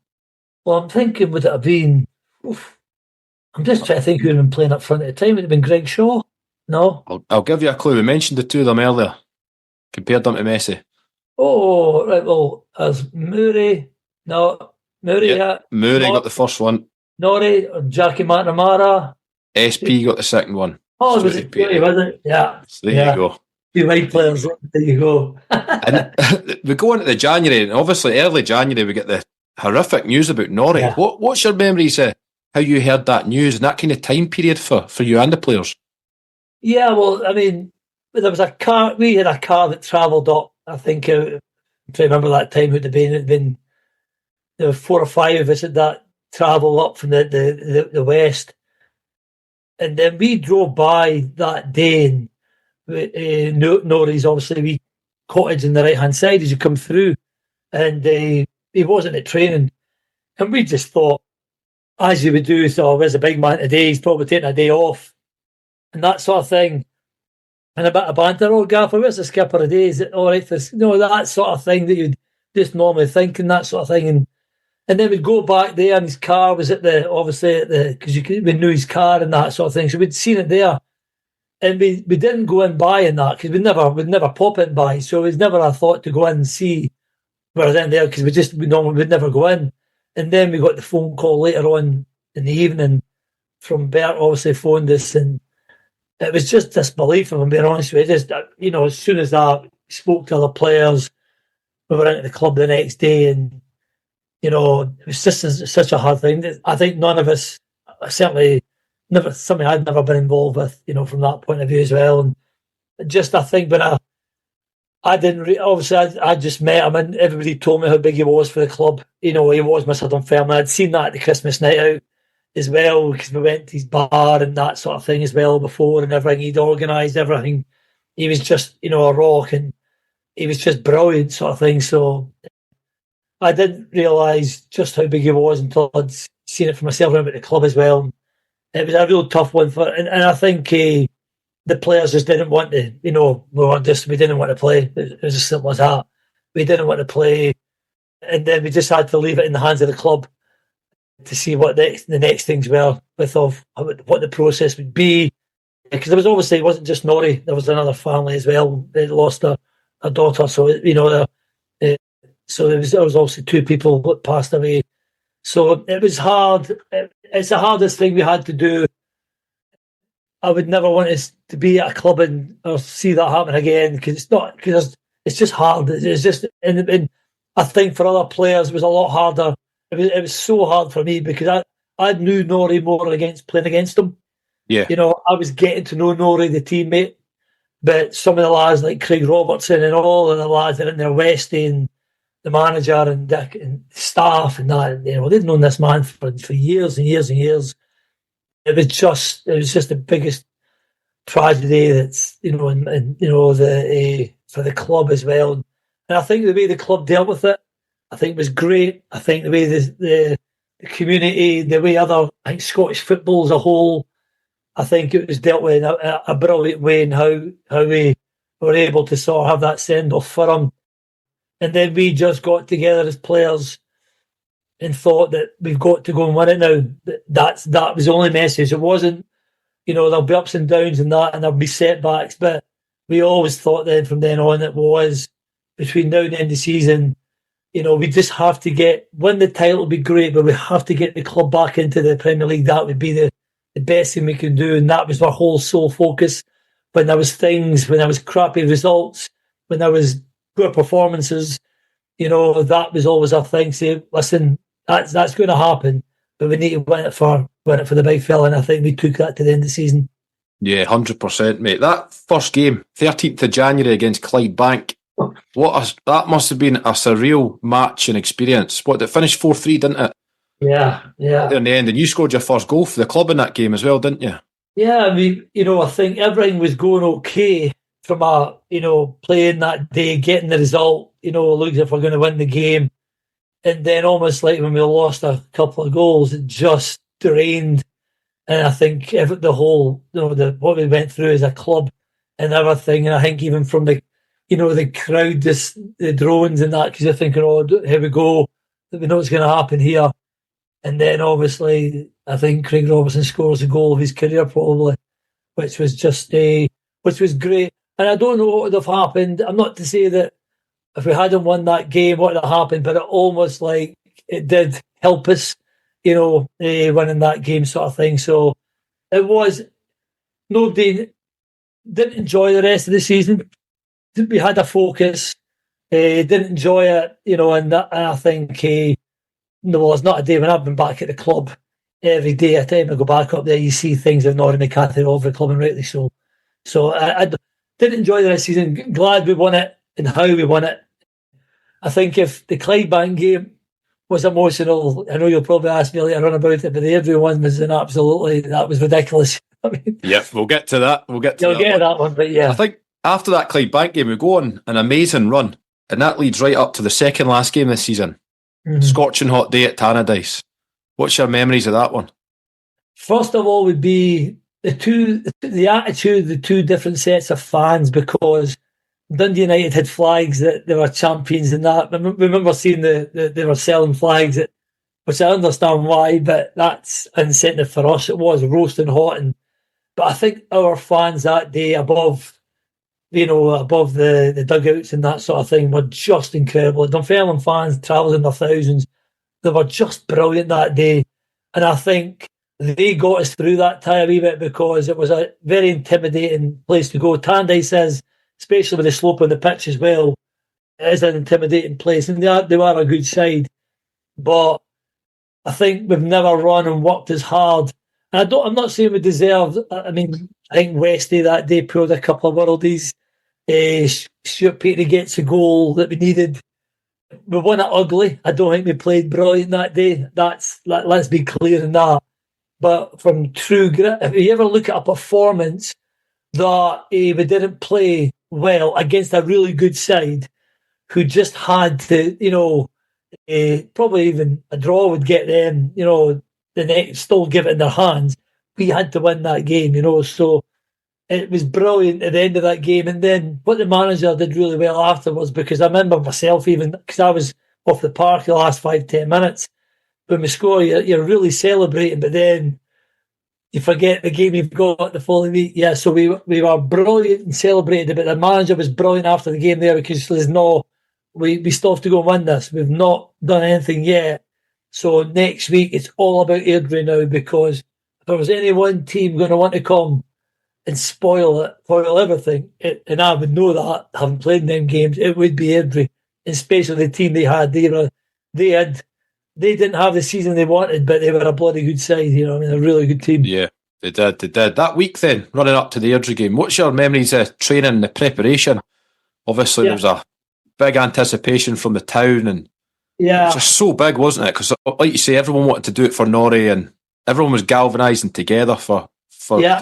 I'm thinking, would it have been... I'm just trying to think who had been playing up front at the time. It would have been Greg Shaw. No? I'll give you a clue. We mentioned the two of them earlier. Compared them to Messi. Oh, right, well, as Murray. No, Murray, yeah. Murray got the first one. Norrie, or Jackie McNamara. SP got the second one. Oh, was it Murray, wasn't it? Yeah. So there you go. Two white players, there you go. And we go into the January, and obviously early January we get the horrific news about Norrie. Yeah. What's your memories of how you heard that news and that kind of time period for you and the players? Yeah, well, I mean, there was a car, we had a car that travelled up, I think, if I remember that time, it would have been there were 4 or 5 of us at that travel up from the west. And then we drove by that day, and Norrie's obviously we cottage on the right hand side as you come through, and he wasn't at training, and we just thought, as you would do, so there's a big man today, he's probably taking a day off, and that sort of thing, and a bit of banter. Oh, Gaffer, where's the skipper today? Is it all right for that sort of thing that you'd just normally think, and that sort of thing, and then we'd go back there, and his car was because we knew his car and that sort of thing, so we'd seen it there. And we didn't go in by in that because we'd never pop in by. So it was never a thought to go in and see where then there because we'd never go in. And then we got the phone call later on in the evening from Bert, obviously phoned us, and it was just disbelief, if I'm being honest with you. Just, as soon as that, spoke to other players, we were into the club the next day, and it was just such a hard thing. I think none of us, certainly something I'd never been involved with, from that point of view as well. And just, I think when I didn't, obviously I just met him and everybody told me how big he was for the club. He was Mr. Dunfermline. I'd seen that at the Christmas night out as well because we went to his bar and that sort of thing as well before and everything. He'd organised everything. He was just, a rock and he was just brilliant sort of thing. So I didn't realise just how big he was until I'd seen it for myself around at the club as well. It was a real tough one and I think the players just didn't want to, we didn't want to play. It was as simple as that. We didn't want to play, and then we just had to leave it in the hands of the club to see what the next things were what the process would be. Because there was obviously, it wasn't just Norrie, there was another family as well. They lost a daughter, so so there was also 2 people that passed away. So it was hard. It's the hardest thing we had to do. I would never want us to be at a club or see that happen again because it's just hard. It's just, and I think for other players it was a lot harder. It was so hard for me because I knew Norrie more playing against him. Yeah, I was getting to know Norrie, the teammate, but some of the lads like Craig Robertson and all of the lads that are in there, Westy and the manager and Dick and staff and that, they'd known this man for years and years and years. It was just the biggest tragedy that's, for the club as well. And I think the way the club dealt with it, I think was great. I think the way the community, the way Scottish football as a whole, I think it was dealt with in a brilliant way in how we were able to sort of have that send-off for him. And then we just got together as players and thought that we've got to go and win it now. That was the only message. It wasn't, there'll be ups and downs and that, and there'll be setbacks, but we always thought then from then on it was between now and the end of the season, we just have to win the title would be great, but we have to get the club back into the Premier League. That would be the best thing we can do, and that was our whole sole focus. When there was crappy results, when there was poor performances, that was always our thing. Say, listen, that's going to happen, but we need to win it for the big fella, and I think we took that to the end of the season. Yeah, 100%, mate. That first game, 13th of January against Clydebank, that must have been a surreal match and experience. It finished 4-3, didn't it? Yeah. In the end, and you scored your first goal for the club in that game as well, didn't you? Yeah, I mean, I think everything was going okay from playing that day, getting the result, looks if we're going to win the game. And then almost like when we lost a couple of goals, it just drained. And I think the whole, what we went through as a club and everything. And I think even from the crowd, the drones and that, because you're thinking, oh, here we go. We know what's going to happen here. And then obviously, I think Craig Robertson scores a goal of his career probably. which was just which was great. And I don't know what would have happened. I'm not to say that if we hadn't won that game, what would have happened, but it almost like it did help us, winning that game sort of thing. So it was, nobody didn't enjoy the rest of the season. We had a focus, didn't enjoy it, and I think, no, it's not a day when I've been back at the club every day. Every time I go back up there, you see things of Norrie McCarthy all over the club, and rightly so. So I didn't enjoy the rest of the season. Glad we won it and how we won it. I think if the Clydebank game was emotional, I know you'll probably ask me later on about it, but the Airdrie one was that was ridiculous. I mean, yeah, we'll get to that. You'll get to that one, but yeah. I think after that Clydebank game, we go on an amazing run, and that leads right up to the second last game this season. Mm-hmm. Scorching hot day at Tannadice. What's your memories of that one? First of all would be the attitude of the two different sets of fans, because Dundee United had flags that they were champions and that. I remember seeing they were selling flags, which I understand why, but that's incentive for us. It was roasting hot, but I think our fans that day above the dugouts and that sort of thing were just incredible. Dunfermline fans travelled in their thousands. They were just brilliant that day. And I think they got us through that time a wee bit, because it was a very intimidating place to go. Tannadice is, especially with the slope of the pitch as well, it is an intimidating place. And they are a good side. But I think we've never run and worked as hard. And I'm not saying we deserved. I mean, I think Westy that day pulled a couple of worldies. Stuart Petrie gets a goal that we needed. We won it ugly. I don't think we played brilliant that day. Let's be clear in that. But from true grit, if you ever look at a performance that we didn't play well against a really good side, who just had to, probably even a draw would get them, the next still give it in their hands. We had to win that game, so it was brilliant at the end of that game. And then what the manager did really well afterwards, because I remember myself, even because I was off the park the last 5-10 minutes, when we score, you're really celebrating, but then you forget the game you've got the following week. Yeah, so we were brilliant and celebrated, but the manager was brilliant after the game there, because there's we still have to go and win this. We've not done anything yet. So next week, it's all about Airdrie now, because if there was any one team going to want to come and spoil everything, and I would know that, having played in them games, it would be Airdrie, especially the team they had. They didn't have the season they wanted, but they were a bloody good side, a really good team. Yeah, they did. That week then, running up to the Airdrie game, what's your memories of training, the preparation? Obviously, there was a big anticipation from the town, and it was just so big, wasn't it? Because, like you say, everyone wanted to do it for Norrie, and everyone was galvanising together to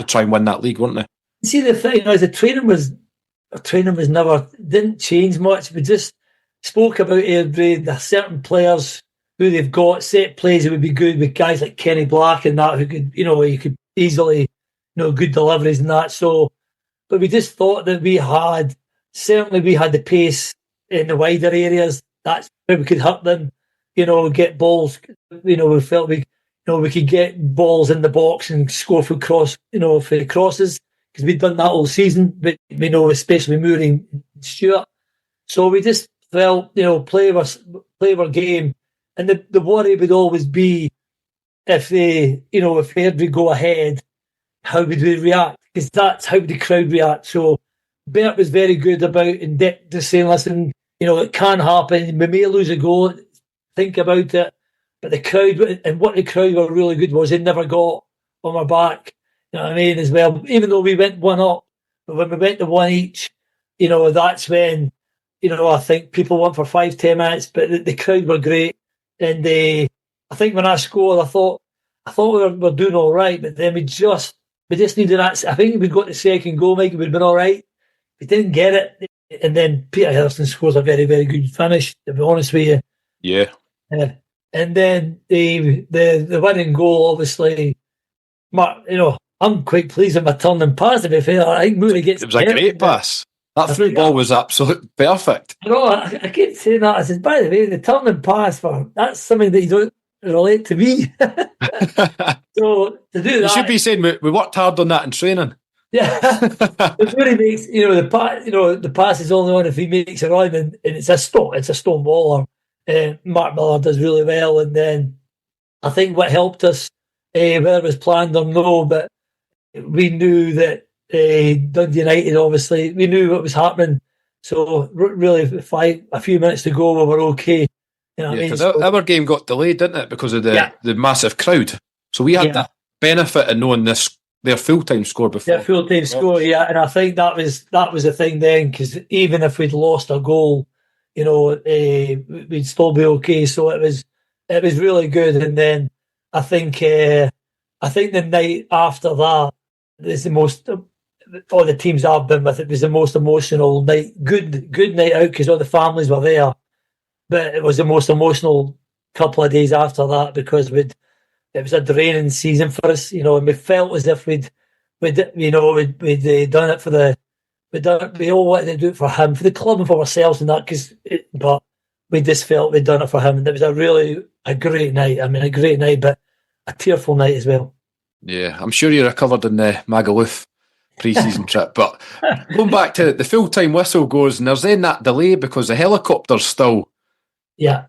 try and win that league, weren't they? See, the thing is, the training was never, didn't change much. We just spoke about Airdrie, the certain players who they've got, set plays that would be good with guys like Kenny Black and that, who could, you could easily, good deliveries and that. So, but we just thought that we had the pace in the wider areas. That's where we could hurt them, get balls. We felt we could get balls in the box and score for crosses, because we'd done that all season. But especially Moore and Stewart. So we just felt, play our game. And the worry would always be if if Airdrie go ahead, how would we react? Because that's how the crowd react. So Bert was very good about and just saying, listen, it can happen. We may lose a goal. Think about it. But the crowd, and what the crowd were really good was, they never got on our back. You know what I mean? As well, even though we went one up, but when we went to one each, that's when, I think people went for 5-10 minutes, but the crowd were great. And I think when I scored, I thought we were doing all right, but then we just needed that. I think if we got the second goal, Mike, we'd been all right. We didn't get it, and then Peter Hairston scores a very, very good finish, to be honest with you. Yeah. And then the winning goal, obviously, I'm quite pleased with my turning pass, to be fair. I think Mooney gets it. Was a great pass. That through ball was absolutely perfect. I keep saying that. I said, by the way, the turning pass, that's something that you don't relate to me. So to do that, you should be saying we worked hard on that in training. Yeah, it's when he makes the pass is only on if he makes a run, and it's a stone waller. Mark Miller does really well, and then I think what helped us, whether it was planned or no, but we knew that Dundee United, obviously, we knew what was happening. So really, a few minutes to go, we were okay. You know what I mean? Because our game got delayed, didn't it, because of the massive crowd. So we had the benefit of knowing their full-time score before. Their full-time score, yeah. And I think that was the thing then, because even if we'd lost a goal, we'd still be okay. So it was really good. And then I think the night after that is the most. All the teams I've been with, it was the most emotional night. Good night out because all the families were there, but it was the most emotional couple of days after that because it was a draining season for us, and we felt as if we'd done it for we all wanted to do it for him, for the club and for ourselves and that, but we just felt we'd done it for him, and it was a great night. I mean, a great night, but a tearful night as well. Yeah, I'm sure you recovered in the Magaluf pre-season trip, but going back to the full-time whistle goes, and there's then that delay because the helicopter's still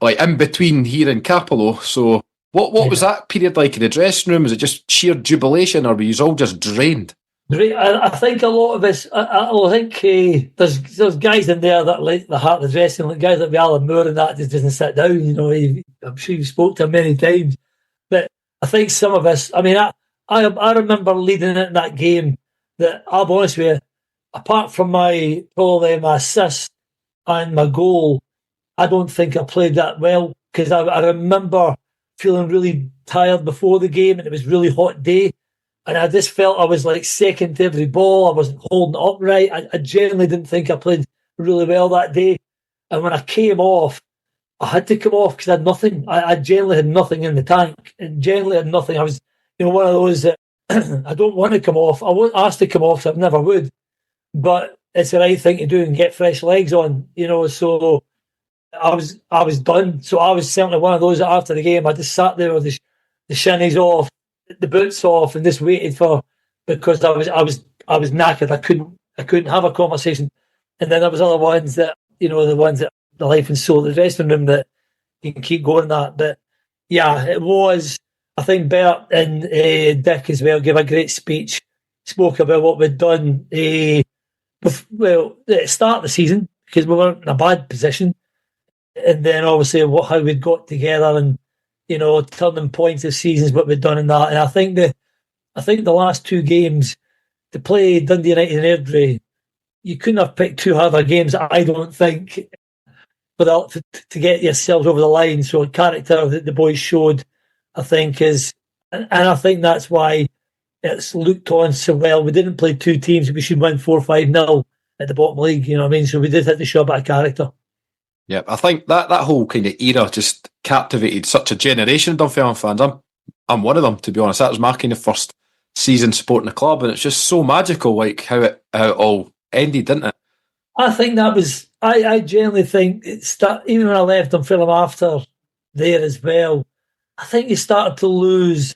like in between here and Capello. So what was that period like in the dressing room? Was it just sheer jubilation, or were you all just drained? I think a lot of us. I think there's guys in there that like the heart of the dressing room, like guys like Alan Moore and that just doesn't sit down. I'm sure you spoke to him many times, but I think some of us. I mean, I remember leading in that game. That I'll be honest with you, apart from my assist and my goal, I don't think I played that well because I remember feeling really tired before the game and it was a really hot day and I just felt I was like second to every ball. I wasn't holding it upright. I generally didn't think I played really well that day. And when I came off, I had to come off because I had nothing. I generally had nothing in the tank and generally had nothing. I was, one of those that I don't want to come off. I won't ask to come off, so I never would. But it's the right thing to do and get fresh legs on, So I was done. So I was certainly one of those that after the game, I just sat there with the shinnies off, the boots off, and just waited because I was knackered. I couldn't have a conversation. And then there was other ones that the ones that the life and soul of the dressing room that you can keep going that. But yeah, it was. I think Bert and Dick as well gave a great speech, spoke about what we'd done at the start of the season because we weren't in a bad position. And then obviously how we'd got together and, turning points of seasons, what we'd done in that. And I think the last two games to play Dundee United and Airdrie, you couldn't have picked two harder games, I don't think, to get yourselves over the line. So the character that the boys showed, I think and I think that's why it's looked on so well. We didn't play two teams. We should win 4-5-0 at the bottom league, you know what I mean? So we did have to show a bit of character. Yeah, I think that whole kind of era just captivated such a generation of Dunfermline fans. I'm one of them, to be honest. That was my kind of first season supporting the club, and it's just so magical, like how it all ended, didn't it? I think that was. I genuinely think even when I left Dunfermline after there as well, I think you started to lose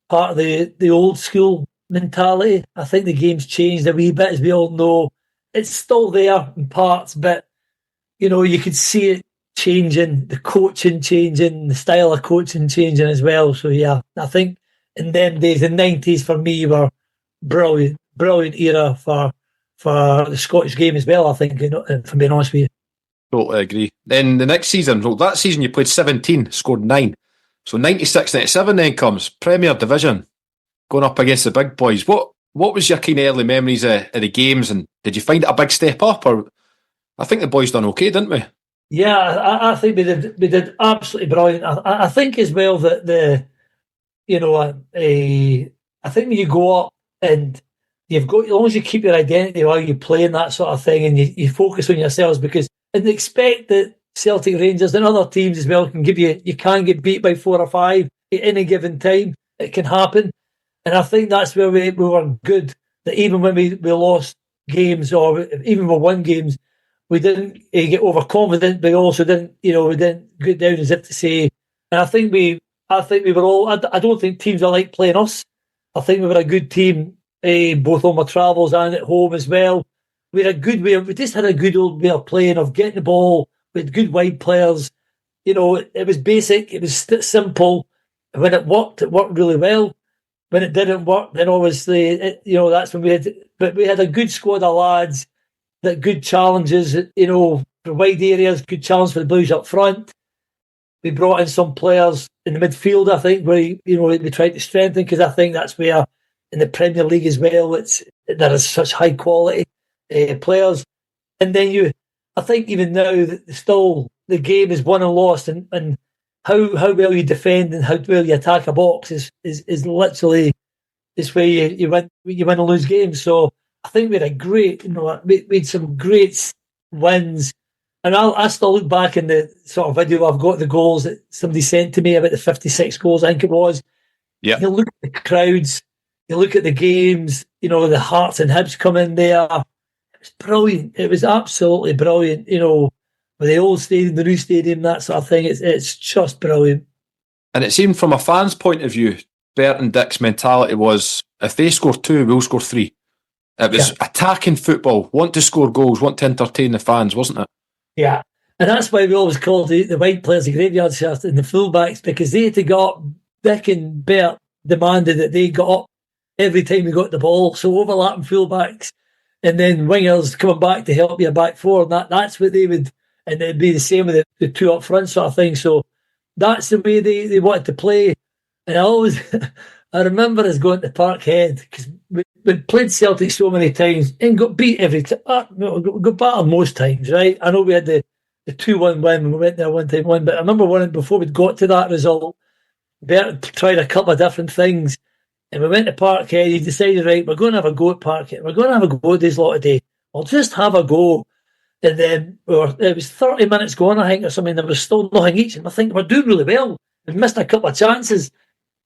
part of the old school mentality. I think the game's changed a wee bit, as we all know. It's still there in parts, but you could see it changing, the coaching changing, the style of coaching changing as well. So yeah, I think in them days, the 90s for me were brilliant era for the Scottish game as well, I think, if I'm being honest with you. Totally agree. Then the next season, that season you played 17, scored 9. So 96-97 then comes, Premier Division, going up against the big boys. What was your kind of early memories of the games, and did you find it a big step up? Or I think the boys done okay, didn't we? Yeah, I think we did absolutely brilliant. I think as well that I think when you go up and you've got, as long as you keep your identity while you're playing that sort of thing, and you focus on yourselves, and expect that Celtic, Rangers and other teams as well you can get beat by 4 or 5 at any given time. It can happen. And I think that's where we were good, that even when we lost games or even we won games, we didn't get overconfident, but also didn't, we didn't get down as if to say, and I think we were all, I don't think teams are like playing us. I think we were a good team both on my travels and at home as well. We had a good way. We just had a good old way of playing, of getting the ball. We had good wide players. It was basic. It was simple. When it worked really well. When it didn't work, then obviously, that's when we had. But we had a good squad of lads that good challenges. For wide areas, good challenge for the Blues up front. We brought in some players in the midfield. I think where we tried to strengthen, because I think that's where in the Premier League as well, there is such high quality players. And then I think even now still the game is won and lost, and how well you defend and how well you attack a box is literally this way you win and lose games. So I think we had a great, we had some great wins. And I still look back in the sort of video I've got, the goals that somebody sent to me about the 56 goals, I think it was. Yeah. You look at the crowds, you look at the games, the Hearts and Hibs come in there. It was brilliant. It was absolutely brilliant, with the old stadium, the new stadium, that sort of thing. It's just brilliant. And it seemed from a fan's point of view, Bert and Dick's mentality was, if they score 2, we'll score 3. It was attacking football, want to score goals, want to entertain the fans, wasn't it? Yeah, and that's why we always called the white players the graveyard shift and the fullbacks, because they had to get up. Dick and Bert demanded that they got up every time we got the ball, so overlapping fullbacks and then wingers coming back to help you back forward. That's what they would, and it'd be the same with the two up front sort of thing. So that's the way they wanted to play. And I remember us going to Parkhead, because we played Celtic so many times and got beat every time. Got battered most times, right? I know we had the 2-1 win when we went there one time, but I remember one before we'd got to that result, Bert tried a couple of different things, and we went to Parkhead. He decided, right, we're going to have a go at Parkhead. We're going to have a go at this lot today. We'll just have a go. And then it was 30 minutes going, I think, or something. There was still nothing each, and I think we're doing really well. We've missed a couple of chances.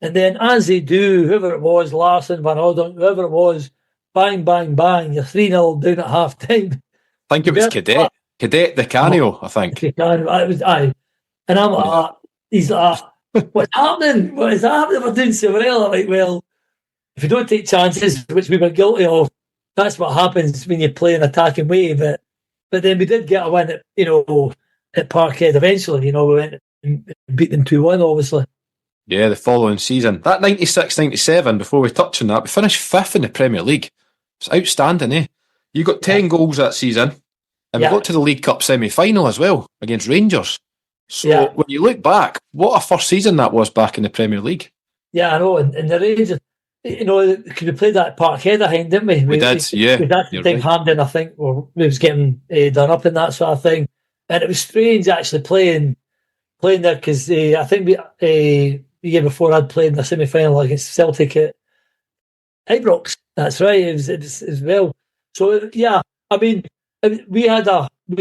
And then, as they do, whoever it was, Larson, Van Odden, whoever it was, bang, bang, bang, you're 3-0 down at half time. I think it was Cadet Di Canio, I think. It was, aye. And I'm like, he's like, what's happening? What is happening? We're doing so well. I'm like, well, if you don't take chances, which we were guilty of, that's what happens when you play an attacking way. But then we did get a win at Parkhead eventually. We went and beat them 2-1, obviously. Yeah, the following season. That 96-97, before we touch on that, we finished 5th in the Premier League. It's outstanding, eh? You got 10 goals that season, and we got to the League Cup semi-final as well, against Rangers. So when you look back, what a first season that was back in the Premier League. Yeah, I know, and the Rangers, because we played that at Parkhead, I think, didn't we? We did, yeah. We had to take Hampden, I think, we was getting done up in that sort of thing. And it was strange, actually, playing there, because I think the year before I'd played in the semi-final against Celtic at Ibrox. That's right, it was well. So, yeah, I mean, we had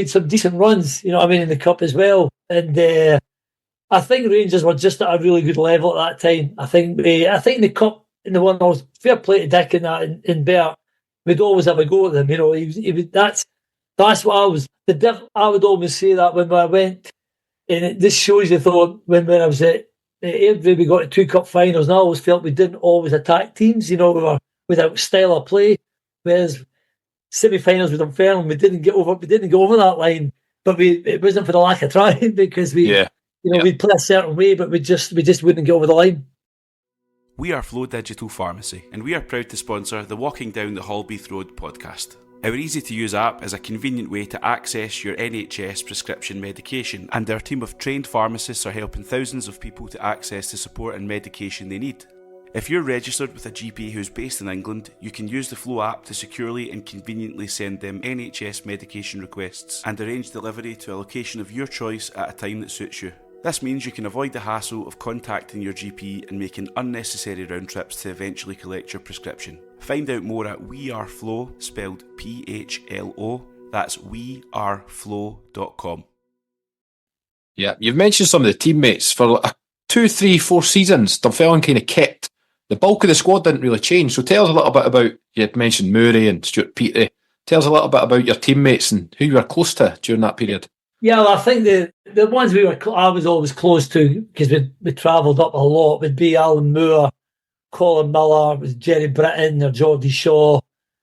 some decent runs, in the Cup as well. And I think Rangers were just at a really good level at that time. I think in the Cup, in the one I was fair play to Dick and that in Bert, we'd always have a go at them. That's what I was. I would always say that when I went, and this shows you thought when I was at Airdrie, we got to 2 Cup finals, and I always felt we didn't always attack teams. We were without style of play, whereas semi-finals with Dunfermline, we didn't go over that line, but it wasn't for the lack of trying, because we'd play a certain way, but we just wouldn't get over the line. We are Flow Digital Pharmacy, and we are proud to sponsor the Walking Down the Holbeath Road podcast. Our easy-to-use app is a convenient way to access your NHS prescription medication, and our team of trained pharmacists are helping thousands of people to access the support and medication they need. If you're registered with a GP who's based in England, you can use the Flow app to securely and conveniently send them NHS medication requests and arrange delivery to a location of your choice at a time that suits you. This means you can avoid the hassle of contacting your GP and making unnecessary round trips to eventually collect your prescription. Find out more at weareflow, spelled PHLO. That's weareflow.com. Yeah, you've mentioned some of the teammates. For 2, 3, 4 seasons, Dunfermline kind of kept the bulk of the squad didn't really change. So tell us a little bit about, you had mentioned Murray and Stuart Petrie. Tell us a little bit about your teammates and who you were close to during that period. Yeah, well, I think the ones I was always close to, because we travelled up a lot, would be Alan Moore, Colin Miller, it was Jerry Britton or Geordie Shaw,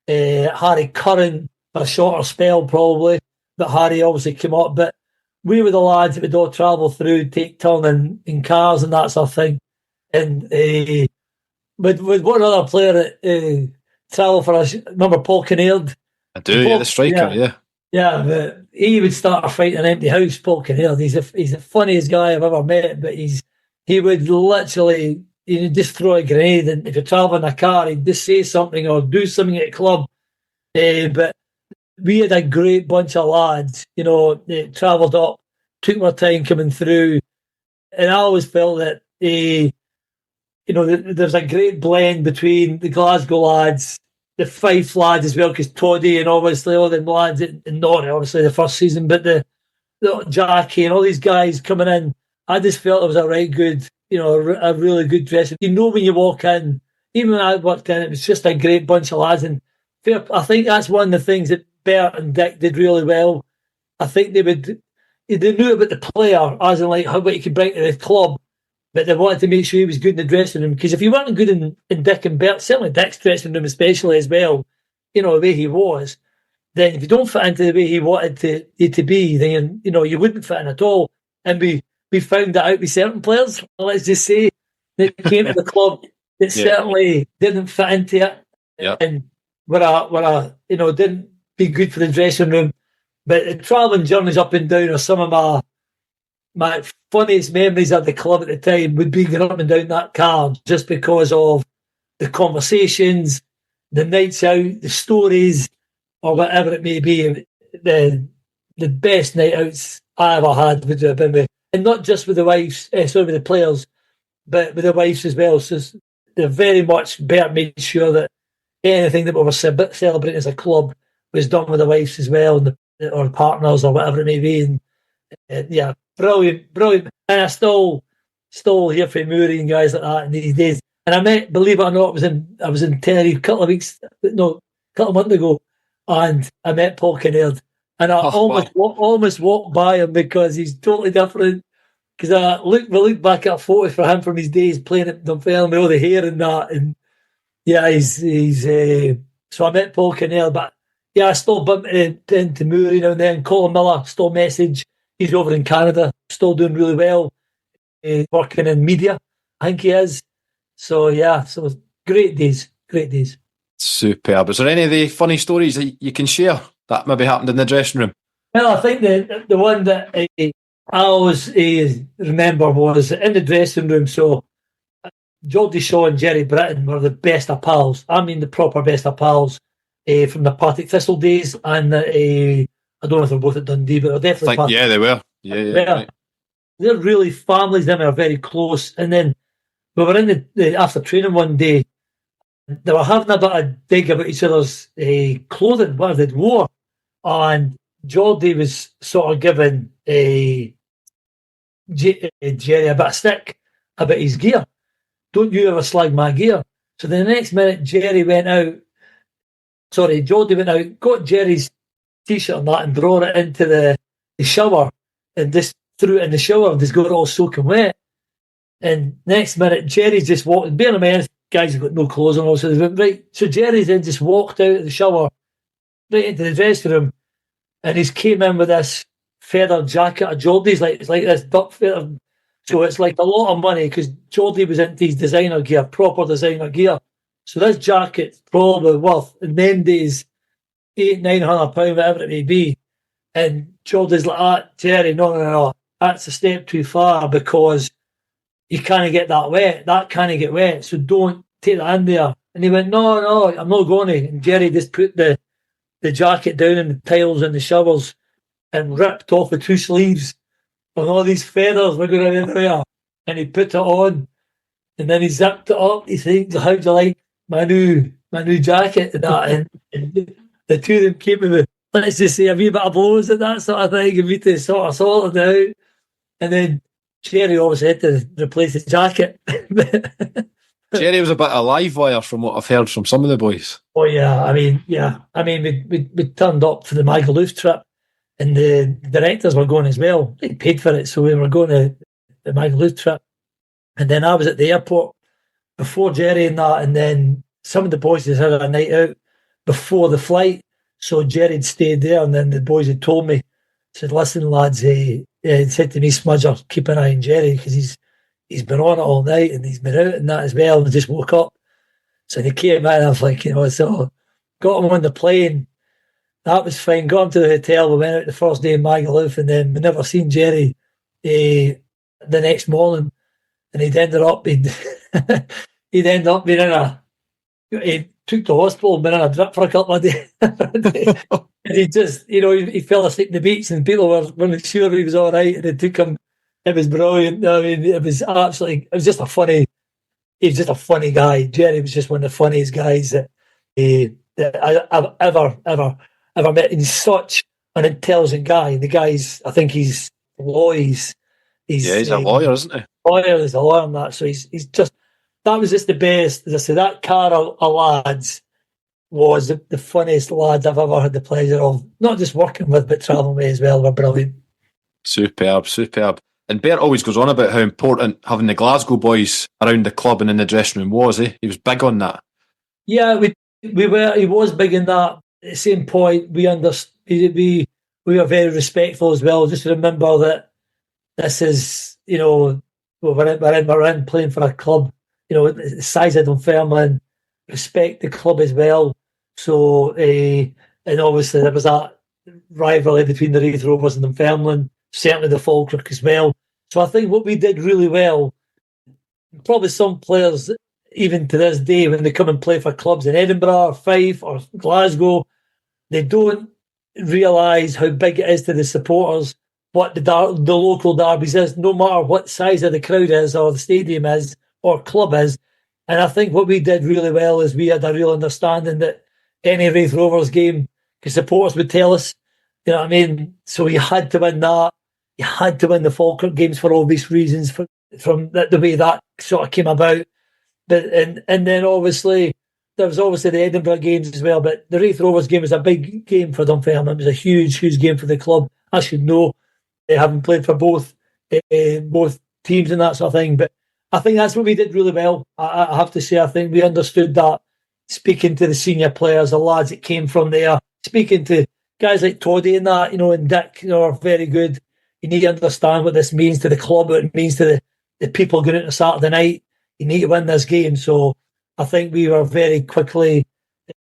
Harry Curran for a shorter spell probably, but Harry obviously came up. But we were the lads that would all travel through, take turn in cars and that sort of thing. And with one other player that travel for us, remember Paul Kinnaird? I do, the striker, yeah. Yeah, but he would start a fight in an empty house, Paul Kinnaird. He's the funniest guy I've ever met, but he would literally just throw a grenade, and if you're travelling in a car, he'd just say something or do something at the club. But we had a great bunch of lads, that travelled up, took more time coming through, and I always felt that there's a great blend between the Glasgow lads, the Fife lads as well, because Toddy and obviously all them lads in Norrie, obviously the first season, but the Jackie and all these guys coming in, I just felt it was a right good, a really good dressing. When you walk in, even when I walked in, it was just a great bunch of lads. And I think that's one of the things that Bert and Dick did really well. I think they knew about the player, as in like what he could bring to the club, but they wanted to make sure he was good in the dressing room. Because if you weren't good in Dick and Bert, certainly Dick's dressing room especially as well, the way he was, then if you don't fit into the way he wanted you to be, then you wouldn't fit in at all. And we found that out with certain players, let's just say, that came to the club that certainly didn't fit into it. Yeah. And didn't be good for the dressing room. But the travelling journeys up and down are some of my funniest memories of the club at the time would be going up and down that car, just because of the conversations, the nights out, the stories, or whatever it may be. The best night outs I ever had would have been with, and not just with the wives, with the players, but with the wives as well. So they're very much, Bert made sure that anything that we were celebrating as a club was done with the wives as well, and or partners or whatever it may be. And brilliant. And I still hear from Murray and guys like that in these days. And I met, believe it or not, I was in Tenerife a couple of months ago, and I met Paul Kinnaird. And I almost walked by him because he's totally different. Because we looked back at a photo for him from his days playing at Dunfermline with all the hair and that. And yeah, he's so I met Paul Kinnaird, but yeah, I still bump into Murray now and then. Colin Miller, still message. He's over in Canada, still doing really well, working in media, I think he is. So yeah, great days. Superb. Is there any of the funny stories that you can share that maybe happened in the dressing room? Well, I think the one that I always remember was in the dressing room. So Geordie Shaw and Jerry Britton were the best of pals. I mean, the proper best of pals from the Partick Thistle days, and I don't know if they're both at Dundee, but they're definitely. Yeah, they were. Yeah. Right. They're really families. Them are very close. And then we were in the after training one day. They were having a bit of dig about each other's clothing, what they'd wore, and Geordie was sort of giving Jerry a bit of stick about his gear. Don't you ever slag my gear? So the next minute, Geordie went out, got Jerry's t-shirt and that, and brought it into the shower, and just threw it in the shower and just got it all soaking wet. And next minute, Jerry's just walked. Bear in mind, guys have got no clothes on, so they went right. So Jerry's then just walked out of the shower, right into the dressing room, and he's came in with this feather jacket of Geordie's, it's like this duck feather. So it's like a lot of money because Geordie was into his designer gear, proper designer gear. So this jacket's probably worth in them days £800-900, whatever it may be. And Geordie's like, Jerry, no, that's a step too far because you can't get that wet. That can't get wet, so don't take that in there. And he went, no, I'm not going to. And Jerry just put the jacket down in the tiles and the showers and ripped off the two sleeves. And all these feathers were going everywhere. And he put it on. And then he zipped it up. He said, how do you like my new jacket? And that. And the two of them came with, let's just say, a wee bit of blows and that sort of thing. And we to sort of sorted it out. And then Jerry obviously had to replace his jacket. Jerry was a bit of a live wire from what I've heard from some of the boys. Oh, yeah. I mean, we turned up for the Magaluf trip. And the directors were going as well. They paid for it, so we were going to the Magaluf trip. And then I was at the airport before Jerry and that, and then some of the boys had had a night out before the flight, so Jerry had stayed there, and then the boys had told me, said, "Listen, lads," he said to me, "Smudger, keep an eye on Jerry because he's been on it all night and he's been out and that as well, and just woke up." So he came in, and I was like, so got him on the plane. That was fine. Got him to the hotel. We went out the first day in Magaluf, and then we never seen Jerry the next morning. And he'd ended up being he'd end up being in a. He took to hospital, been in a drip for a couple of days, and he just, he fell asleep on the beach, and people weren't sure he was all right, and it took him. It was brilliant. I mean, it was absolutely. It was just a funny. He was just a funny guy. Jerry was just one of the funniest guys that I've ever met. He's such an intelligent guy. The guy's, I think he's law. He's a lawyer, isn't he? Lawyer, he's a lawyer and that. So he's just, that was just the best. As I say, that car of lads was the funniest lads I've ever had the pleasure of, not just working with, but travelling with as well. Were brilliant. Superb. And Bert always goes on about how important having the Glasgow boys around the club and in the dressing room was. He was big on that. Yeah, we were. He was big in that. At the same point, we were very respectful as well. Just remember that this is, we're in playing for a club, the size of Dunfermline, respect the club as well. So, and obviously there was that rivalry between the Wraith Rovers and Dunfermline, certainly the Falkirk as well. So I think what we did really well, probably some players, even to this day, when they come and play for clubs in Edinburgh or Fife or Glasgow, they don't realise how big it is to the supporters, what the local derbies is, no matter what size of the crowd is or the stadium is or club is. And I think what we did really well is we had a real understanding that any Wraith Rovers game, because supporters would tell us, you know what I mean? So you had to win that. You had to win the Falkirk games for obvious reasons, from the way that sort of came about. But and then obviously there was obviously the Edinburgh games as well. But the Wraith Rovers game was a big game for Dunfermline. It was a huge game for the club. I should know, having played for both teams and that sort of thing. But I think that's what we did really well. I have to say, I think we understood that. Speaking to the senior players, the lads that came from there, speaking to guys like Toddy and that, and Dick, are very good. You need to understand what this means to the club, what it means to the people going out on Saturday night. You need to win this game. So I think we were very quickly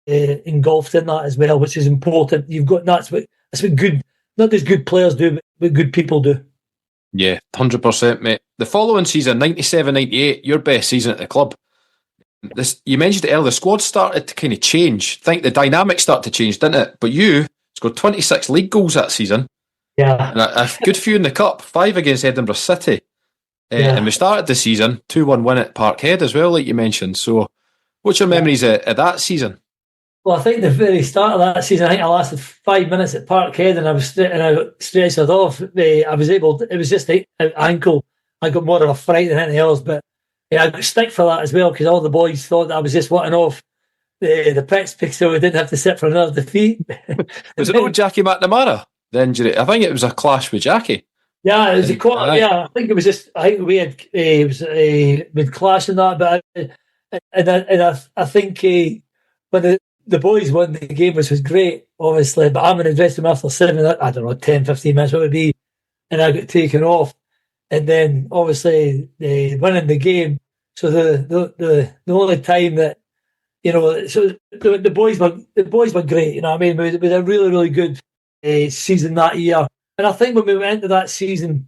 engulfed in that as well, which is important. That's what good, not just good players do, but what good people do. Yeah, 100%, mate. The following season, 97-98, your best season at the club. You mentioned it earlier, the squad started to kind of change. I think the dynamic started to change, didn't it? But you scored 26 league goals that season. Yeah. And a good few in the cup, 5 against Edinburgh City. And we started the season, 2-1 win at Parkhead as well, like you mentioned. So what's your memories of that season? Well, I think the very start of that season, I think I lasted 5 minutes at Parkhead and I stretched it off. It was just an ankle. I got more of a fright than anything else, but I got stick for that as well, because all the boys thought that I was just wanting off the pitch so we didn't have to sit for another defeat. Was it old Jackie McNamara, the injury? I think it was a clash with Jackie. Yeah, it was I think it was just, I think we had we'd clash in that, but I think when the boys won the game, which was great, obviously, but I'm in the dressing room after 10, 15 minutes, what it would be, and I got taken off. And then obviously winning the game. So the only time that, so the boys were great, you know what I mean? It was a really, really good season that year. And I think when we went into that season,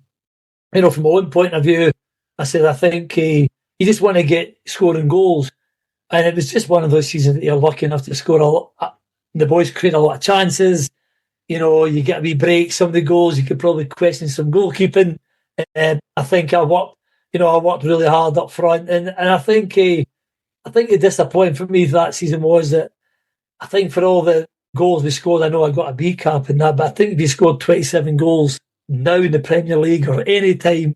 from my own point of view, I said, I think you just want to get scoring goals. And it was just one of those seasons that you're lucky enough to score a lot. The boys create a lot of chances. You get a wee break, some of the goals, you could probably question some goalkeeping. I think I worked really hard up front. And I think the disappointment for me that season was that I think for all the goals we scored, I know I got a B cap in that, but I think if you scored 27 goals now in the Premier League or any time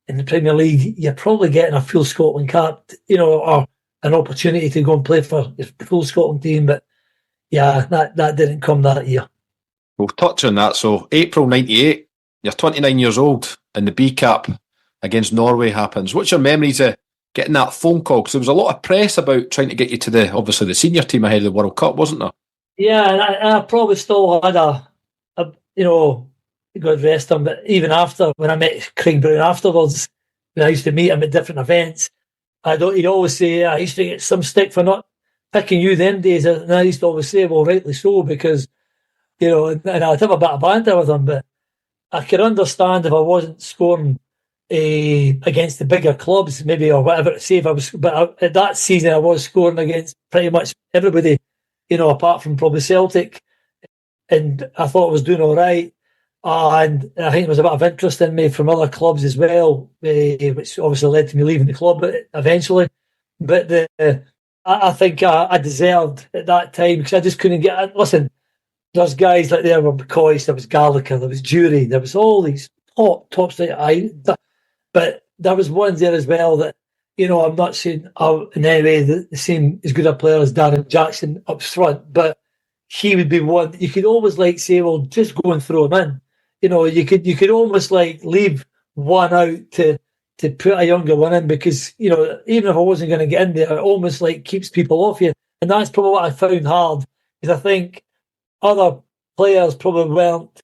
in the Premier League, you're probably getting a full Scotland cap, or an opportunity to go and play for the full Scotland team. But yeah, that didn't come that year. We'll touch on that. So April 98, you're 29 years old and the B cap against Norway happens. What's your memories of getting that phone call? Because there was a lot of press about trying to get you to the senior team ahead of the World Cup, wasn't there? Yeah, and I probably still had God rest him, but even after, when I met Craig Brown afterwards, when I used to meet him at different events, he'd always say, I used to get some stick for not picking you them days, and I used to always say, well, rightly so, because, and I'd have a bit of banter with him, but I could understand if I wasn't scoring against the bigger clubs, maybe, or whatever. Say if I was, but at that season I was scoring against pretty much everybody, apart from probably Celtic, and I thought I was doing all right. And I think there was a bit of interest in me from other clubs as well, which obviously led to me leaving the club eventually. But I think I deserved at that time, because I just couldn't get. Listen, there's guys like there were McCoy, there was Gallagher, there was Jury, there was all these tops that but there was ones there as well that, I'm not saying in any way the same as good a player as Darren Jackson up front, but he would be one you could always say, well, just go and throw him in. You could almost leave one out to put a younger one in, because, even if I wasn't going to get in there, it almost keeps people off you. And that's probably what I found hard, because I think other players probably weren't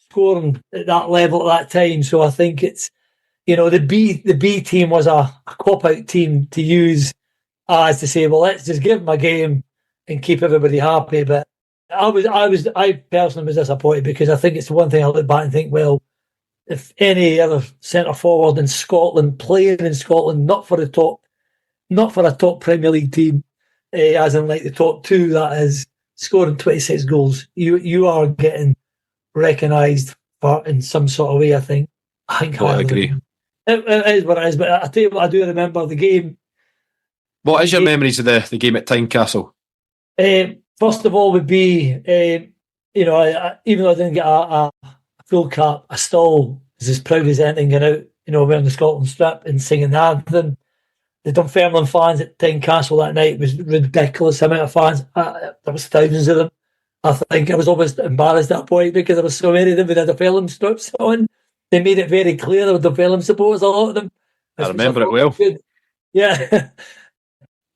scoring at that level at that time. So I think it's, the B team was a cop-out team to use as to say, well, let's just give them a game and keep everybody happy. But I personally was disappointed, because I think it's the one thing I look back and think, well, if any other centre forward in Scotland, playing in Scotland, not for a top Premier League team, as in the top two, that is scoring 26 goals, you are getting recognised for in some sort of way. I think. I agree. It is what it is. But I tell you what, I do remember the game. What is your memories of the game at Tynecastle? First of all, would be, even though I didn't get a full cap, I still was as proud as anything going out, wearing the Scotland strip and singing the anthem. The Dunfermline fans at Tynecastle that night was ridiculous amount of fans. There was thousands of them. I think I was almost embarrassed at that point, because there were so many of them with the Dunfermline strips on. They made it very clear there were Dunfermline supporters, a lot of them. I remember it well. Good. Yeah.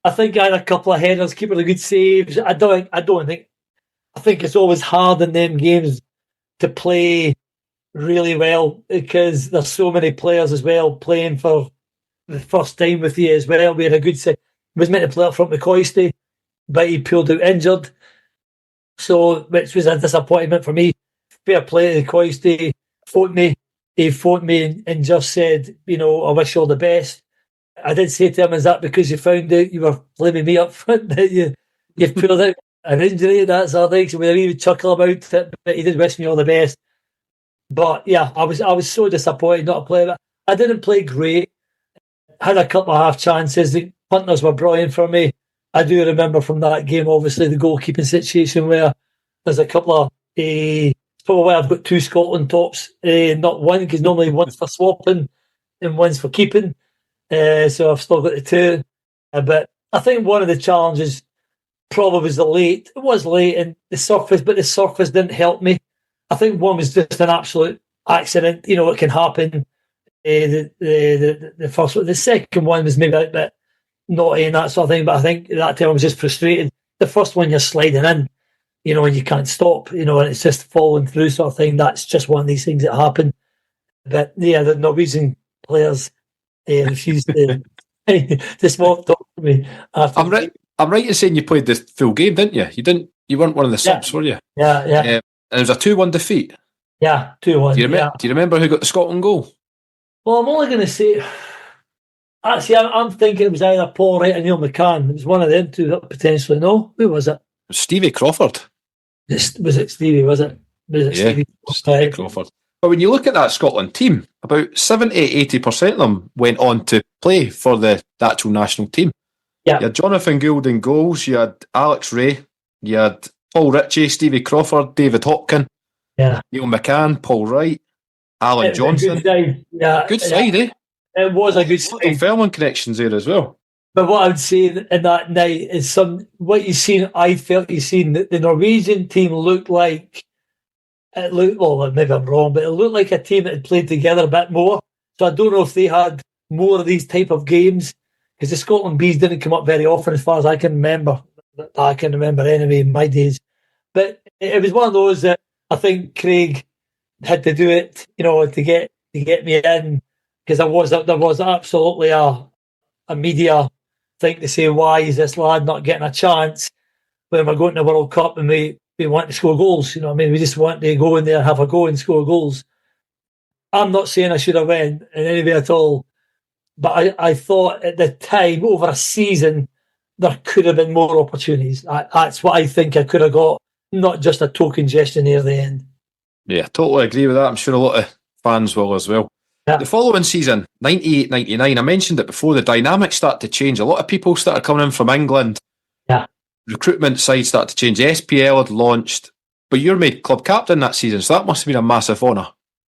I think I had a couple of headers, keeping a good saves. I think it's always hard in them games to play really well, because there's so many players as well playing for the first time with you as well. We had a good set. Was meant to play up front with Coisty, but he pulled out injured. So, which was a disappointment for me. Fair play to Coisty. He phoned me and just said, I wish you all the best. I did say to him, is that because you found out you were blaming me up front, that you've pulled out an injury, that sort of thing? So we had a wee chuckle about it, but he did wish me all the best. But yeah, I was so disappointed not to play. But I didn't play great. Had a couple of half chances. The punters were brilliant for me. I do remember from that game, obviously, the goalkeeping situation where there's a couple of... probably why I've got two Scotland tops, not one, because normally one's for swapping and one's for keeping. So I've still got the two. But I think one of the challenges probably was it was late and the surface, but the surface didn't help me. I think one was just an absolute accident. It can happen. The first one. The second one was maybe a bit naughty and that sort of thing, but I think at that time I was just frustrated. The first one you're sliding in, and you can't stop, and it's just falling through sort of thing. That's just one of these things that happen. But yeah, the Norwegian players refused to small talk to me. I'm right in saying you played the full game, didn't you? You weren't one of the subs, were you? Yeah. And it was a 2-1 defeat. Yeah, 2-1. Do you remember who got the Scotland goal? Well, I'm only going to say... Actually, I'm thinking it was either Paul Wright or Neil McCann. It was one of them two, potentially. No? Who was it? It was Stevie Crawford. Was it Stevie, was it? Stevie Crawford. But when you look at that Scotland team, about 70-80% of them went on to play for the actual national team. Yeah. You had Jonathan Gould in goals, you had Alex Rae, you had Paul Ritchie, Stevie Crawford, David Hopkin, Neil McCann, Paul Wright, Alan Johnson. Good side, eh? It was a good side. Dunfermline connections there as well. But what I would say in that night is I felt you've seen that the Norwegian team looked like, well, maybe I'm wrong, but it looked like a team that had played together a bit more. So I don't know if they had more of these type of games. because the Scotland Bees didn't come up very often as far as I can remember. I can remember anyway in my days. But it was one of those that I think Craig had to do it, to get me in, because there was absolutely a media thing to say, why is this lad not getting a chance when we're going to the World Cup and we want to score goals? You know what I mean? We just want to go in there, have a go and score goals. I'm not saying I should have went in any way at all, but I thought at the time, over a season, there could have been more opportunities. That's what I think I could have got, not just a token gesture near the end. Yeah, totally agree with that. I'm sure a lot of fans will as well. Yeah. The following season, 98-99, I mentioned it before, the dynamics started to change. A lot of people started coming in from England. Yeah. Recruitment side started to change. The SPL had launched, but you're made club captain that season, so that must have been a massive honour.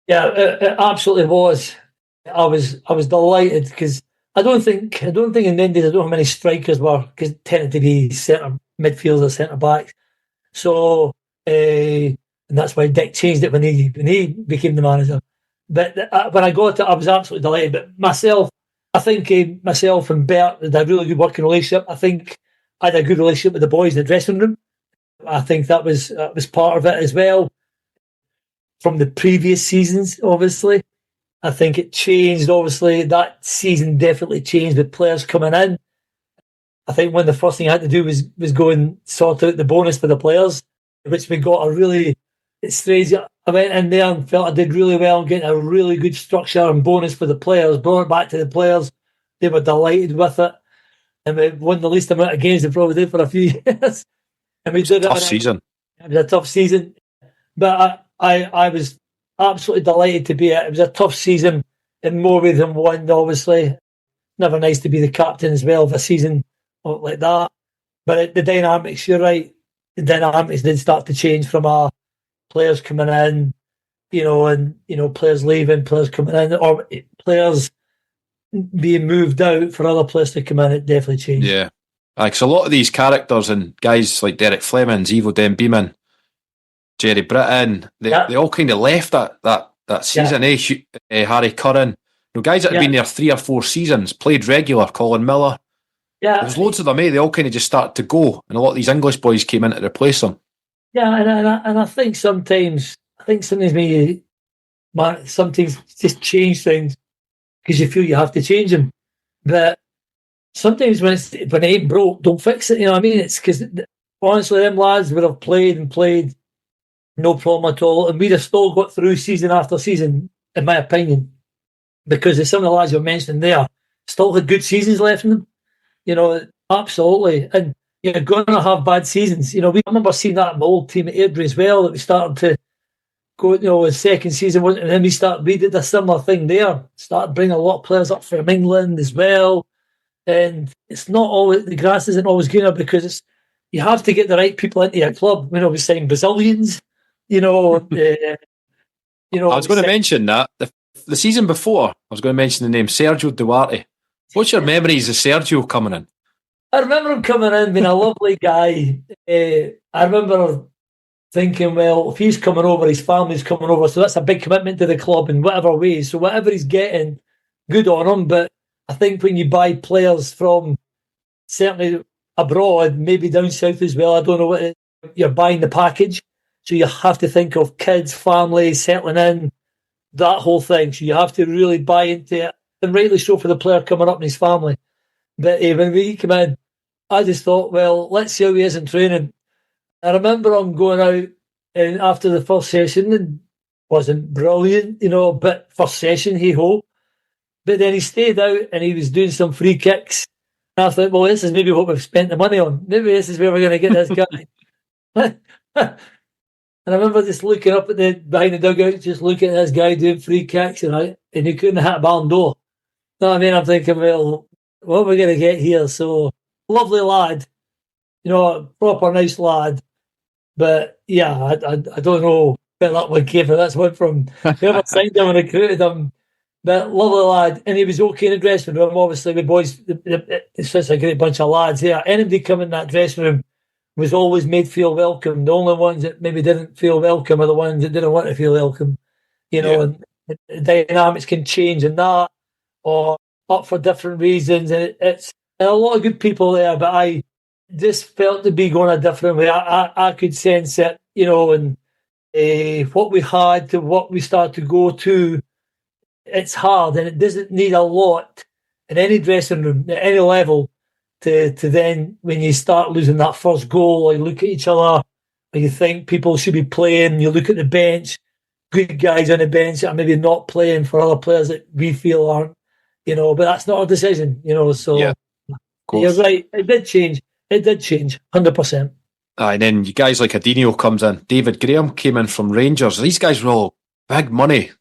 Yeah, it absolutely was. I was delighted, because I don't think in the Indies I don't know how many strikers were, because it tended to be centre midfielders, centre backs. So and that's why Dick changed it when he became the manager. But when I got it, I was absolutely delighted. But myself, I think myself and Bert had a really good working relationship. I think I had a good relationship with the boys in the dressing room. I think that was part of it as well. From the previous seasons, obviously, I think it changed. Obviously, that season definitely changed with players coming in. I think one of the first thing I had to do was go and sort out the bonus for the players, which we got it's strange. I went in there and felt I did really well, getting a really good structure and bonus for the players, brought it back to the players. They were delighted with it. And we won the least amount of games they probably did for a few years. And we did Tough season. It was a tough season. But I was absolutely delighted to be it. It was a tough season in more ways than one, obviously. Never nice to be the captain as well of a season like that. But the dynamics, you're right, the dynamics did start to change from players coming in, and players leaving, players coming in, or players being moved out for other players to come in. It definitely changed. Yeah. Because a lot of these characters and guys like Derek Flemings, Ivo Den-Beeman, Jerry Britton, they all kind of left that season. Harry Curran, guys that had been there 3 or 4 seasons, played regular. Colin Miller. Yeah, there was loads of them. They all kind of just started to go, and a lot of these English boys came in to replace them. Yeah, and I think sometimes maybe sometimes just change things because you feel you have to change them. But sometimes when it ain't broke, don't fix it. You know what I mean? It's because honestly, them lads would have played, no problem at all, and we'd have still got through season after season, in my opinion, because some of the lads you're mentioning there still had good seasons left in them. Absolutely, and you're going to have bad seasons. I remember seeing that in my old team at Airdrie as well, that we started to go, the second season, and then we did a similar thing there. Started bringing a lot of players up from England as well, and it's not always, the grass isn't always greener, because you have to get the right people into your club. We signed Brazilians, I was going to mention that the season before, I was going to mention the name Sergio Duarte. What's your memories of Sergio coming in? I remember him coming in, being a lovely guy. I remember thinking, well, if he's coming over, his family's coming over, so that's a big commitment to the club in whatever ways. So whatever he's getting, good on him. But I think when you buy players from certainly abroad, maybe down south as well, I don't know what you're buying the package. So you have to think of kids, families, settling in, that whole thing. So you have to really buy into it, and rightly so for the player coming up and his family. But when we came in, I just thought, well, let's see how he is in training. I remember him going out and after the first session, and wasn't brilliant, but first session, hey-ho. But then he stayed out and he was doing some free kicks. And I thought, well, this is maybe what we've spent the money on. Maybe this is where we're going to get this guy. And I remember just looking up behind the dugout, just looking at this guy doing free kicks, and he couldn't hit a ballon d'Or. You know what I mean? I'm thinking, well, what are we going to get here? So, lovely lad, proper nice lad. But yeah, I don't know where that one came from. That's one from whoever signed him and recruited him. But lovely lad, and he was okay in the dressing room. Obviously, the boys, it's such a great bunch of lads here. Anybody coming in that dressing room was always made feel welcome. The only ones that maybe didn't feel welcome are the ones that didn't want to feel welcome. And the dynamics can change in that, or up for different reasons, and it's a lot of good people there. But I just felt to be going a different way. I could sense it, and what we had to what we start to go to. It's hard, and it doesn't need a lot in any dressing room at any level to then when you start losing that first goal, you look at each other, and you think people should be playing. You look at the bench, good guys on the bench that are maybe not playing for other players that we feel aren't, but that's not our decision, so Yeah, of you're course. right, it did change, 100%. And then you guys like Adinio comes in. David Graham came in from Rangers. These guys were all big money.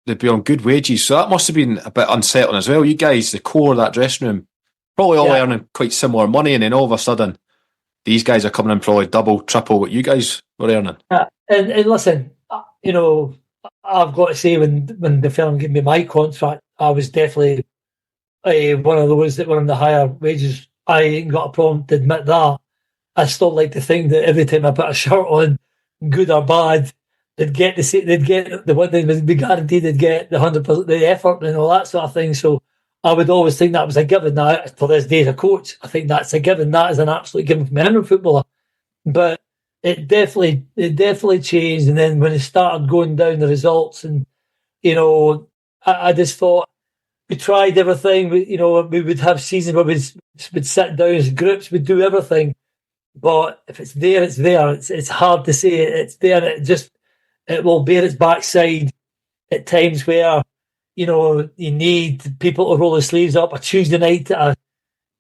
They'd be on good wages, so that must have been a bit unsettling as well. You guys, the core of that dressing room, probably all earning quite similar money, and then all of a sudden these guys are coming in probably double, triple what you guys were earning. And listen, I've got to say, when the firm gave me my contract, I was definitely one of those that were on the higher wages. I ain't got a problem to admit that. I still like to think that every time I put a shirt on, good or bad, they'd get the one thing would be guaranteed they'd get the 100% the effort and all that sort of thing. So I would always think that was a given. Now, to this day as a coach, I think that's a given. That is an absolute given from any footballer. But it definitely changed. And then when it started going down the results, and I just thought we tried everything. We would have seasons where we'd sit down as groups, we'd do everything. But if it's there, it's there. It's hard to say it's there. It will bear its backside at times where you need people to roll their sleeves up a Tuesday night, a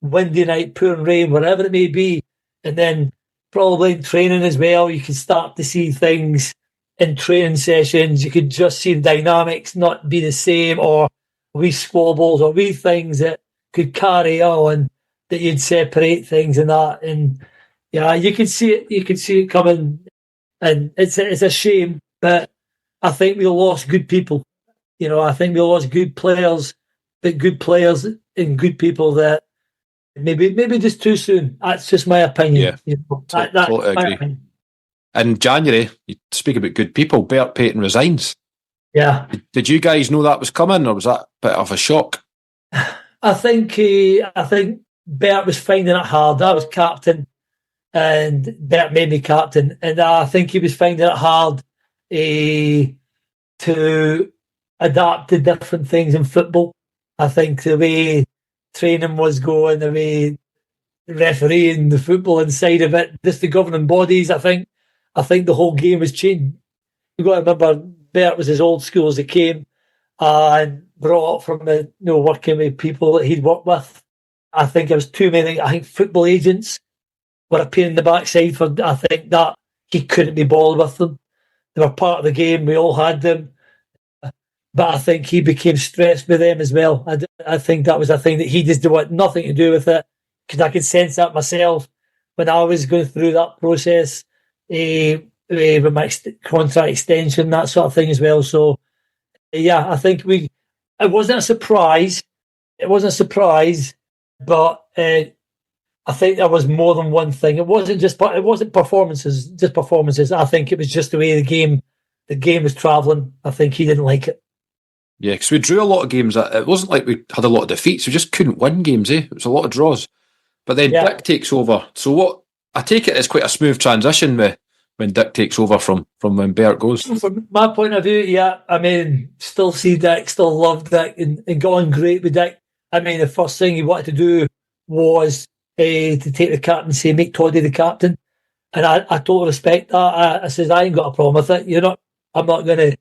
windy night, pouring rain, whatever it may be, and then probably in training as well, you can start to see things in training sessions. You could just see the dynamics not be the same, or wee squabbles, or wee things that could carry on, that you'd separate things and that. And yeah, you can see it. You can see it coming, and it's a shame. But I think we lost good people. I think we lost good players, but good players and good people that maybe just too soon. That's just my opinion. Yeah, totally agree. Opinion. In January, you speak about good people. Bert Payton resigns. Yeah. Did you guys know that was coming, or was that a bit of a shock? I think Bert was finding it hard. I was captain, and Bert made me captain, and I think he was finding it hard to adapt to different things in football. I think the way training was going, the way refereeing, the football inside of it, just the governing bodies, I think the whole game was changed. You've got to remember, Bert was as old school as it came, and brought up from working with people that he'd worked with. I think there was too many. I think football agents were a pain in the backside for. I think that he couldn't be bothered with them. They were part of the game. We all had them. But I think he became stressed with them as well. I think that was a thing that he just wanted nothing to do with it, because I could sense that myself when I was going through that process with my contract extension, that sort of thing as well. So, yeah, I think it wasn't a surprise. It wasn't a surprise, but I think there was more than one thing. It wasn't performances, just performances. I think it was just the way the game was travelling. I think he didn't like it. Yeah, because we drew a lot of games. It wasn't like we had a lot of defeats. We just couldn't win games, eh? It was a lot of draws. But then Dick takes over. So what I take it is quite a smooth transition when Dick takes over from when Bert goes. From my point of view, yeah. I mean, still see Dick, still love Dick, and got on great with Dick. I mean, the first thing he wanted to do was to take the captaincy, make Toddy the captain. And I totally respect that. I says, I ain't got a problem with it. I'm not going to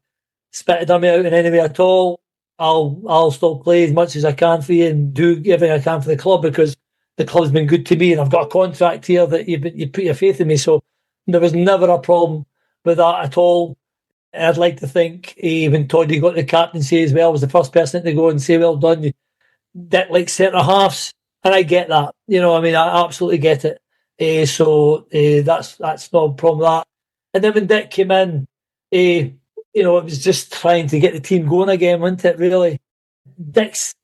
spit a dummy out in any way at all. I'll still play as much as I can for you and do everything I can for the club, because the club's been good to me, and I've got a contract here that you put your faith in me. So there was never a problem with that at all. And I'd like to think when Toddy got the captaincy as well, was the first person to go and say, well done. Dick likes centre halves, and I get that. I absolutely get it. So that's not a problem with that. And then when Dick came in, it was just trying to get the team going again, wasn't it, really? Dick's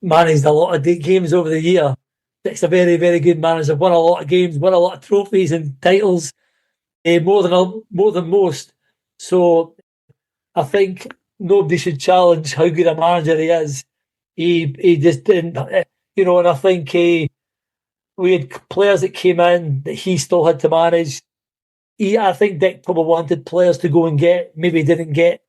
managed a lot of games over the year. Dick's a very, very good manager. Won a lot of games, won a lot of trophies and titles, more than most. So I think nobody should challenge how good a manager he is. He just didn't, and I think we had players that came in that he still had to manage. I think Dick probably wanted players to go and get, maybe didn't get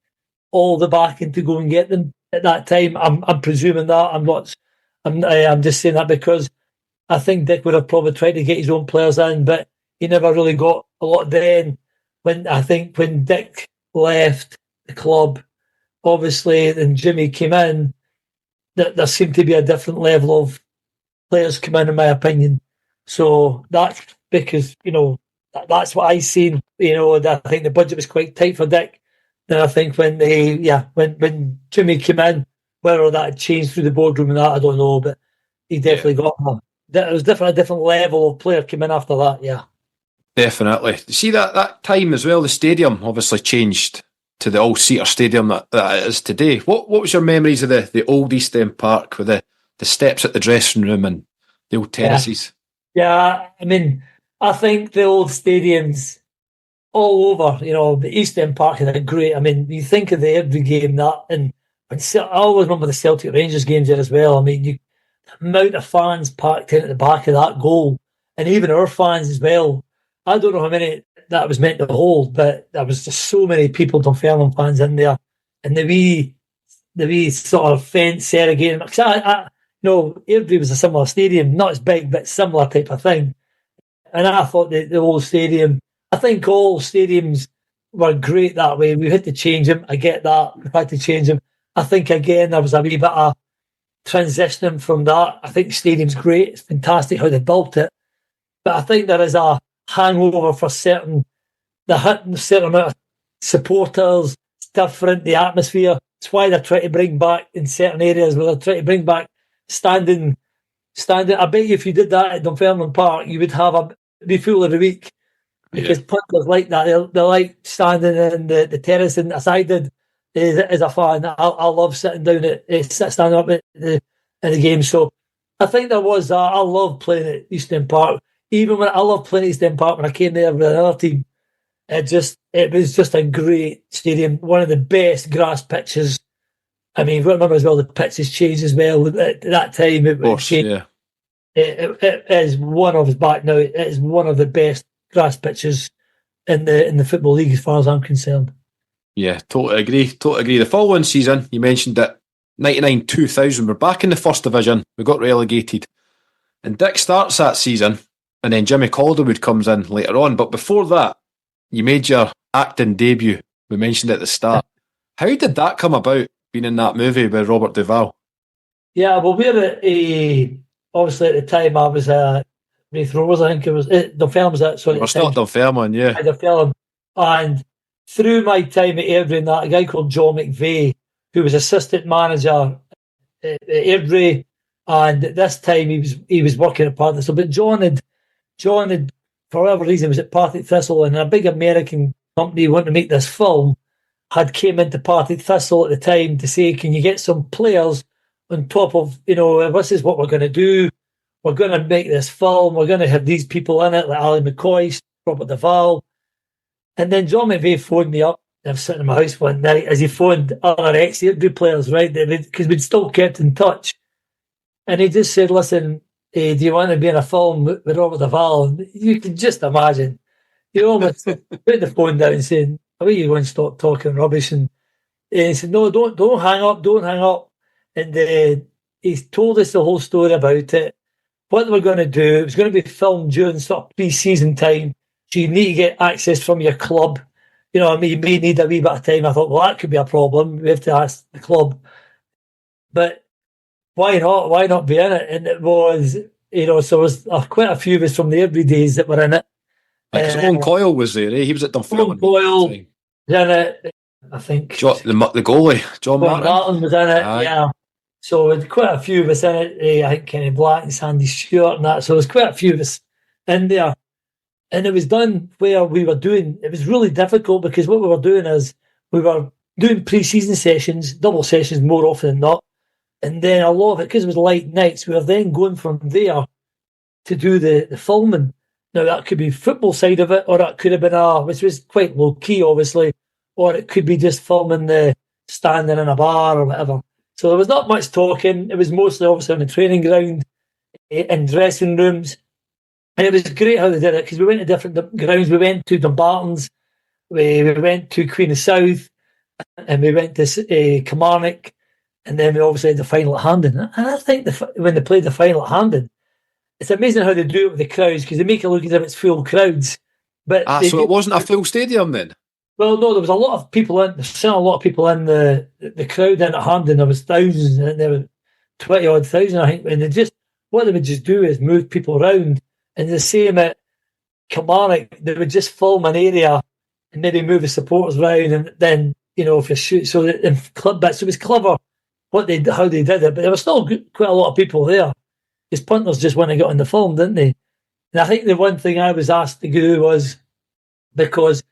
all the backing to go and get them at that time. I'm presuming that. I'm not. I'm just saying that because I think Dick would have probably tried to get his own players in, but he never really got a lot then. When Dick left the club, obviously, and Jimmy came in, there seemed to be a different level of players come in my opinion. So that's because, that's what I seen. I think the budget was quite tight for Dick. And I think when Jimmy came in, whether that had changed through the boardroom and that, I don't know, but he definitely got them. There was a different level of player came in after that, yeah. Definitely. See that time as well, the stadium obviously changed to the all-seater stadium that it is today. What was your memories of the old East End Park with the steps at the dressing room and the old terraces? Yeah, I mean, I think the old stadiums all over, the East End Park is great. I mean, you think of the Airdrie game, I always remember the Celtic Rangers games there as well. I mean, the amount of fans packed in at the back of that goal, and even our fans as well. I don't know how many that was meant to hold, but there was just so many people, Dunfermline fans in there, and the wee sort of fence there again. Because Airdrie was a similar stadium, not as big, but similar type of thing. And I thought the old stadium, I think all stadiums were great that way. We had to change them. I get that. We had to change them. I think, again, there was a wee bit of transitioning from that. I think the stadium's great. It's fantastic how they built it. But I think there is a hangover for certain amount of supporters. It's different, the atmosphere. It's why they're trying to bring back in certain areas where they're trying to bring back standing. I bet you if you did that at Dunfermline Park, you would have be full every week. Because punters like that, they like standing in the terrace, and as I did as a fan, I love sitting down standing up at the game. So I think there was I love playing at East End Park. Even when I loved playing at East End Park when I came there with another team, it was just a great stadium, one of the best grass pitches. I mean, I remember as well the pitches changed as well at that time. It is one of the best grass pitches in the Football League as far as I'm concerned. Yeah, totally agree. The following season, you mentioned it, 99-2000, we're back in the first division. We got relegated. And Dick starts that season, and then Jimmy Calderwood comes in later on. But before that, you made your acting debut. We mentioned it at the start. How did that come about, being in that movie with Robert Duvall? Yeah, well, obviously at the time I was Raith Rovers, I think it was. Dunfermline was that, sorry. We're still at Dunfermline, yeah. Dunfermline. And through my time at Airdrie and that, a guy called John McVeigh, who was assistant manager at Airdrie, and at this time he was working at Partick Thistle. But John had, for whatever reason, was at Partick Thistle, and a big American company wanted to make this film, had came into Partick Thistle at the time to say, can you get some players on top of, this is what we're going to do. We're going to make this film. We're going to have these people in it, like Ali McCoy, Robert Duvall. And then John McVeigh phoned me up. I was sitting in my house one night as he phoned other ex-Airdrie players, right? Because we'd still kept in touch. And he just said, listen, do you want to be in a film with Robert Duvall? And you can just imagine. You almost put the phone down and saying, I mean, you want to stop talking rubbish. And he said, no, don't hang up. And he told us the whole story about it. What they were going to do, it was going to be filmed during sort of pre-season time. So you need to get access from your club. You may need a wee bit of time. I thought, well, that could be a problem. We have to ask the club. But why not? Why not be in it? And it was, so there was quite a few of us from the Airdrie days that were in it. Because Owen Coyle was there, eh? He was at Dunfermline. Owen Coyle was in it, I think. The goalie, John Martin was in it, Aye. Yeah. So we had quite a few of us in it. I think Kenny Black and Sandy Stewart and that. So there's quite a few of us in there. And it was done where it was really difficult because what we were doing is we were doing pre-season sessions, double sessions more often than not. And then a lot of it, because it was late nights, we were then going from there to do the filming. Now, that could be football side of it, or it could have been which was quite low-key, obviously, or it could be just filming the standing in a bar or whatever. So there was not much talking. It was mostly obviously on the training ground, in dressing rooms. And it was great how they did it, because we went to different grounds. We went to Dumbarton's, we went to Queen of South, and we went to Kilmarnock, and then we obviously had the final at Hampden. And I think when they played the final at Hampden, it's amazing how they do it with the crowds, because they make it look as if it's full crowds. But so it wasn't a full stadium then? Well, no, there was a lot of people in. There's still a lot of people in the crowd in at Hampden. There was thousands, and there were 20 odd thousand, I think. And what they would just do is move people around. And the same at Kilmarnock, they would just film an area and maybe move the supporters around, and then if you shoot, so in club bits, it was clever how they did it. But there was still quite a lot of people there. Because punters just want to get on the film, didn't they? And I think the one thing I was asked to do was, because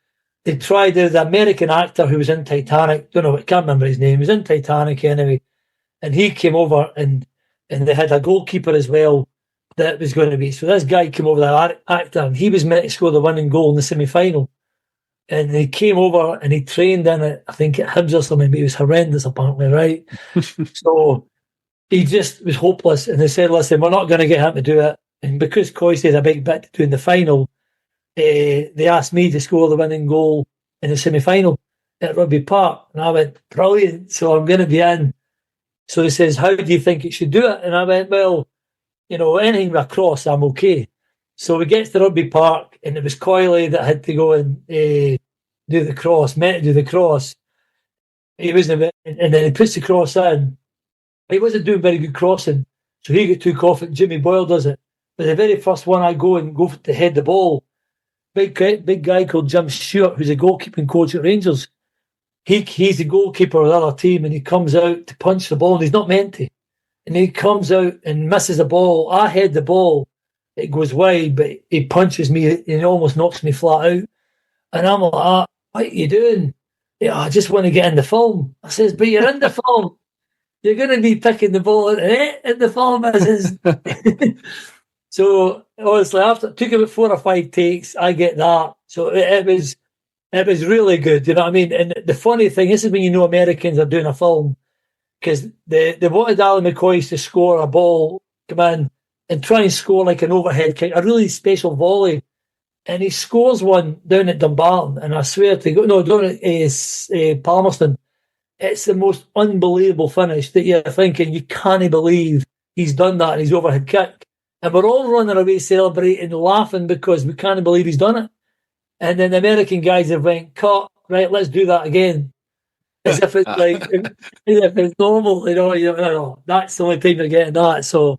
they tried the American actor who was in Titanic, can't remember his name, he was in Titanic anyway, and he came over and they had a goalkeeper as well that was going to be. So this guy came over, the actor, and he was meant to score the winning goal in the semi-final. And he came over and he trained in it, I think at Hibs or something, but he was horrendous apparently, right? So he just was hopeless, and they said, listen, we're not going to get him to do it. And because Coyce had a big bit to do in the final, they asked me to score the winning goal in the semi-final at Rugby Park. And I went, brilliant, so I'm going to be in. So he says, how do you think it should do it? And I went, well, anything with a cross, I'm okay. So we get to Rugby Park, and it was Coyley that had to go and do the cross, meant to do the cross. He wasn't, and then he puts the cross in. He wasn't doing very good crossing, so he got took off, and Jimmy Boyle does it. But the very first one I go to head the ball, big guy called Jim Stewart, who's a goalkeeping coach at Rangers. He's the goalkeeper of the other team, and he comes out to punch the ball, and he's not meant to. And he comes out and misses the ball. I head the ball, it goes wide, but he punches me and he almost knocks me flat out. And I'm like, what are you doing? Yeah, I just want to get in the film. I says, but you're in the film. You're going to be picking the ball in the film. I says. So honestly, after it took about 4 or 5 takes, I get that. So it was really good. You know what I mean? And the funny thing, this is when Americans are doing a film, because they wanted Alan McCoy to score a ball, come in and try and score like an overhead kick, a really special volley. And he scores one down at Dumbarton, and I swear to God, no, down at Palmerston. It's the most unbelievable finish that you're thinking, you can't believe he's done that in his overhead kick. And we're all running away celebrating, laughing, because we can't believe he's done it. And then the American guys have went, cut, right, let's do that again. As if it's like, as if it's normal, that's the only time you're getting that. So,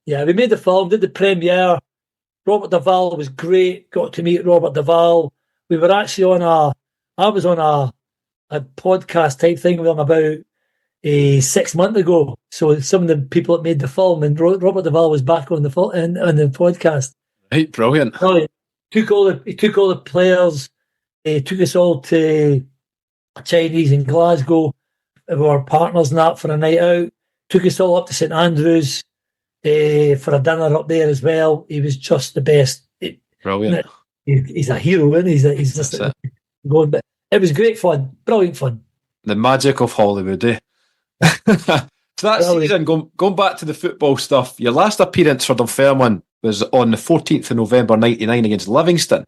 yeah, we made the film, did the premiere. Robert Duvall was great, got to meet Robert Duvall. We were actually I was on a podcast type thing with him about 6 months ago. So some of the people that made the film, and Robert Duvall was back on the podcast. Right, brilliant. He took all the players. He took us all to Chinese in Glasgow. We were partners in that for a night out. Took us all up to St Andrews for a dinner up there as well. He was just the best. Brilliant. He's a hero, isn't he? He's just going. But it was great fun, brilliant fun. The magic of Hollywood, eh? So that season, going back to the football stuff, your last appearance for Dunfermline was on the 14th of November 1999 against Livingston.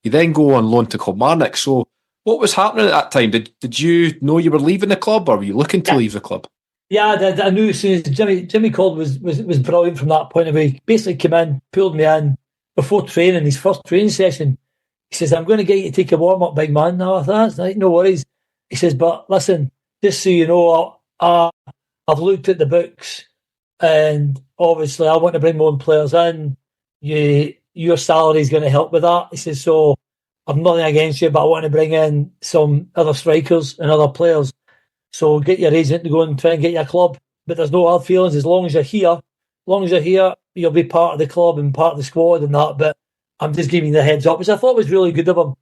You then go on loan to Kilmarnock. So what was happening at that time? Did you know you were leaving the club, or were you looking to leave the club? Yeah, I knew as soon as Jimmy Cold was brilliant from that point of view. He basically came in, pulled me in before training, his first training session. He says, I'm going to get you to take a warm-up, big man. No, I thought, that's right, no worries. He says, but listen, just so you know, I've looked at the books, and obviously I want to bring my own players in. Your salary is going to help with that. He says, so I've nothing against you, but I want to bring in some other strikers and other players. So get your agent to go and try and get you a club. But there's no hard feelings as long as you're here. You'll be part of the club and part of the squad and that. But I'm just giving you the heads up, which I thought was really good of him.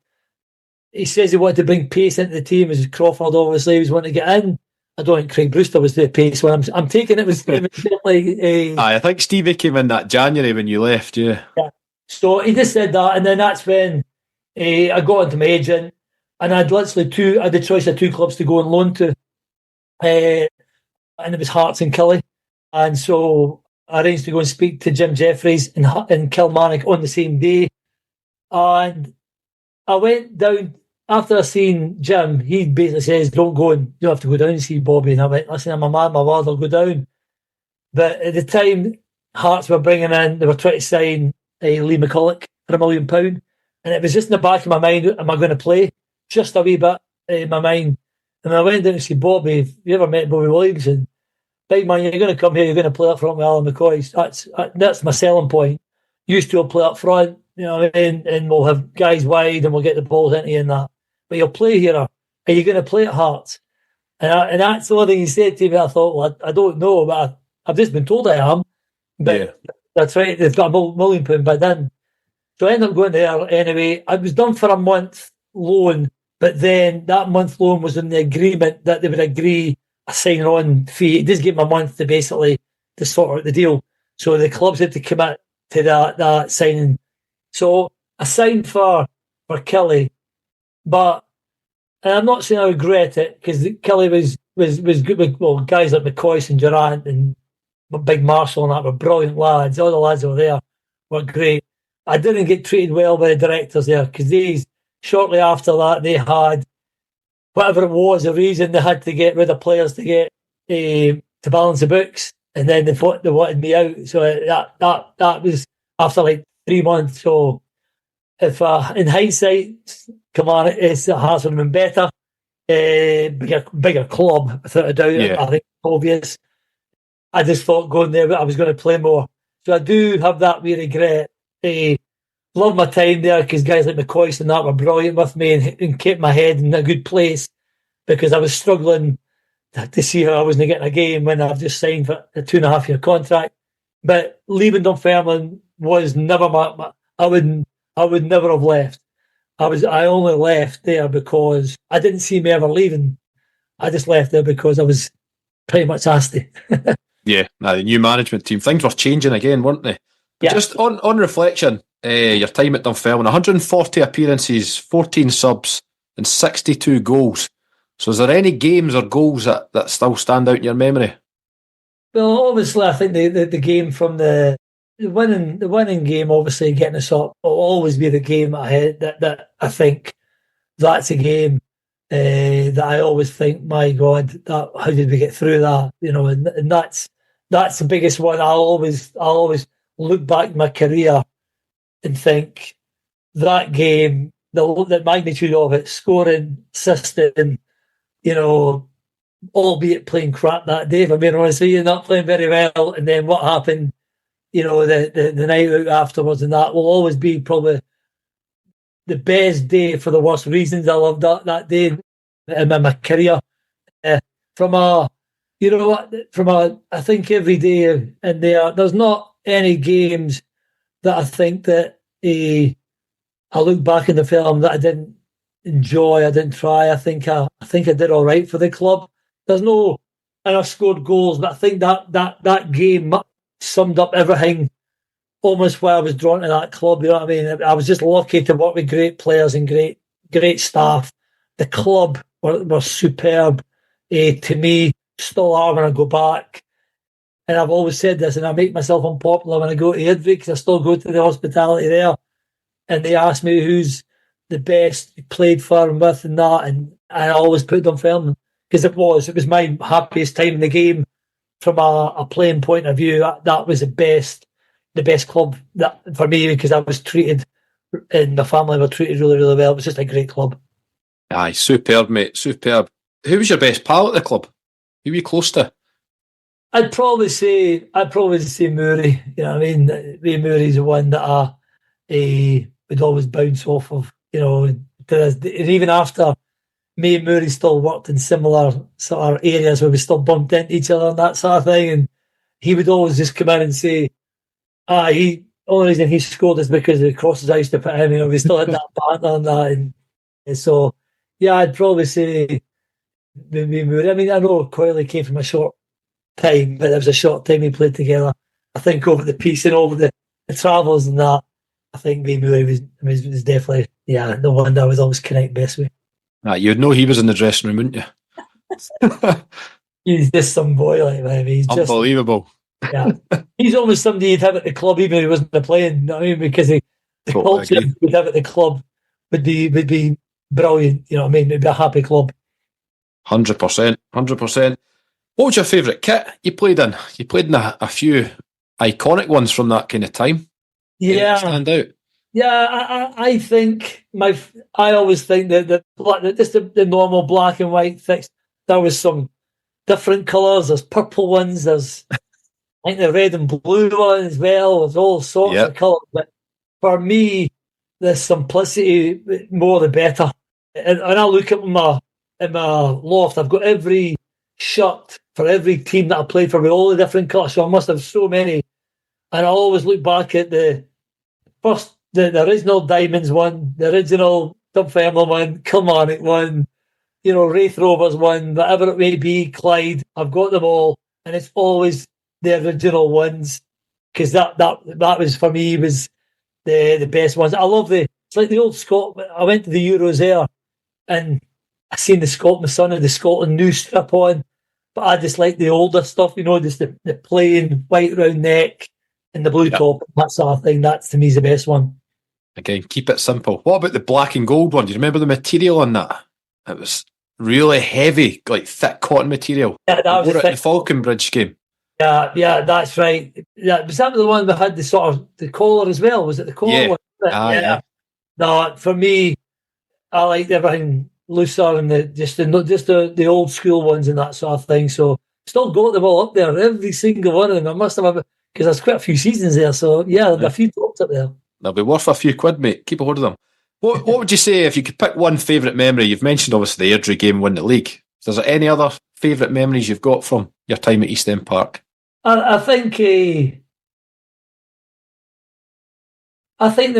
He says he wanted to bring pace into the team, as Crawford obviously was wanting to get in. I don't think Craig Brewster was the pace one. I'm taking it was definitely. I think Stevie came in that January when you left, yeah. So he just said that, and then that's when I got into my agent, and I had the choice of 2 clubs to go on loan to. and it was Hearts and Killie. And so I arranged to go and speak to Jim Jeffries in Kilmarnock on the same day. And I went down, after I seen Jim, he basically says, don't go, and you don't have to go down and see Bobby. And I went, listen, I'm a man, my word, I'll go down. But at the time, Hearts were bringing in, they were trying to sign Lee McCulloch for £1 million. And it was just in the back of my mind, am I going to play? Just a wee bit in my mind. And I went down to see Bobby. If you ever met Bobby Williamson, big man, you're going to come here, you're going to play up front with Alan McCoy. That's my selling point. Used to play up front, you know what I mean? And we'll have guys wide and we'll get the balls into you and that. But you'll play here. Are you going to play at Hearts? And that's the only thing he said to me. I thought, well, I don't know, but I've just been told I am. But that's right, they've got £1 million by then. So I ended up going there anyway. I was done for a month loan, but then that month loan was in the agreement that they would agree a signing on fee. It just gave me a month to basically to sort out the deal. So the clubs had to commit to that signing. So I signed for Killie, but and I'm not saying I regret it because Killie was good with guys like McCoy and Durant and Big Marshall and that were brilliant lads. All the lads that were there were great. I didn't get treated well by the directors there because shortly after that they had whatever it was, the reason they had to get rid of players to get to balance the books, and then they wanted me out. So that was after like 3 months. So if in hindsight, come on, it's Hearts would have been better, bigger club without a doubt. Yeah. I think it's obvious. I just thought going there, I was going to play more. So I do have that wee regret. Love my time there because guys like McCoy and that were brilliant with me and kept my head in a good place because I was struggling to see how I wasn't getting a game when I've just signed for a 2.5 year contract. But leaving Dunfermline was never I would never have left. I only left there because I didn't see me ever leaving. I just left there because I was pretty much asked to. Yeah, the new management team, things were changing again, weren't they? But just on reflection, your time at Dunfermline, 140 appearances, 14 subs and 62 goals. So is there any games or goals that still stand out in your memory? Well, obviously I think the game from the winning game, obviously getting us up, will always be the game that I think that's a game that I always think, my God, how did we get through that? You know, and that's the biggest one. I'll always look back in my career and think that game, the magnitude of it, scoring, assisting, you know, albeit playing crap that day, if I'm being honest with you, not playing very well, and then what happened, you know, the night out afterwards, and that will always be probably the best day for the worst reasons. I loved that day in my career. I think every day in there's not any games that I think that I look back in the film that I didn't enjoy, I didn't try. I think I did all right for the club. And I scored goals, but I think that game summed up everything almost why I was drawn to that club. You know what I mean? I was just lucky to work with great players and great staff. The club were superb to me, still are when I go back. And I've always said this, and I make myself unpopular when I go to Airdrie because I still go to the hospitality there. And they ask me who's the best you played for and with and that. And I always put Dunfermline because it was my happiest time in the game from a playing point of view. That was the best club that for me because I was treated, and my family were treated really, really well. It was just a great club. Aye, superb, mate, superb. Who was your best pal at the club? Who were you close to? I'd probably say Murray. You know what I mean? Ray Murray's the one that I would always bounce off of. You know, and even after me and Murray still worked in similar sort of areas where we still bumped into each other and that sort of thing, and he would always just come in and say, only reason he scored is because of the crosses I used to put him. You know, we still had that banter and that, and so yeah, I'd probably say me Murray. I mean, I know Coyley came from a short time, but it was a short time we played together. I think over the piece and over the travels and that, I think me Murray was definitely the one that I was always connect best with. You'd know he was in the dressing room, wouldn't you? He's just some boy, like, man. He's just, Unbelievable. yeah. He's almost somebody you'd have at the club, even if he wasn't playing. You know what I mean? Because the Totally culture agree. you'd have at the club would be brilliant. You know what I mean? It'd be a happy club. 100%. 100%. What was your favourite kit you played in? You played in a few iconic ones from that kind of time. Any that Yeah, stand out? yeah. I think I always think that just the normal black and white fixed. There was some different colours. There's purple ones. There's I think the red and blue one as well. There's all sorts Yep. of colours. But for me, the simplicity, more the better. And I look at in my loft, I've got every shirt for every team that I played for with all the different colours. So I must have so many. And I always look back at the original Diamonds one, the original Dunfermline one, Kilmarnock one, Wraith Rovers one, whatever it may be, Clyde. I've got them all, and it's always the original ones because that was for me was the best ones. I love it's like the old Scotland. I went to the Euros there, and I seen my son had the Scotland new strip on, but I just like the older stuff, just the plain white round neck and the blue Yep. top, that sort of thing. That to me is the best one. Again, keep it simple. What about the black and gold one? Do you remember the material on that? It was really heavy, like thick cotton material. Yeah, that was Wore the it in thing. the Falconbridge game. Yeah, that's right. Yeah, was that the one that had the sort of the collar as well? Was it the collar Yeah. one? Yeah. No, for me, I like everything looser and the old school ones and that sort of thing. So still got them all up there, every single one of them. I must have because there's quite a few seasons there. So yeah, there's a few tops up there. They'll be worth a few quid, mate. Keep a hold of them. What would you say if you could pick one favourite memory? You've mentioned obviously the Airdrie game winning the league. Is there any other favourite memories you've got from your time at East End Park? I think the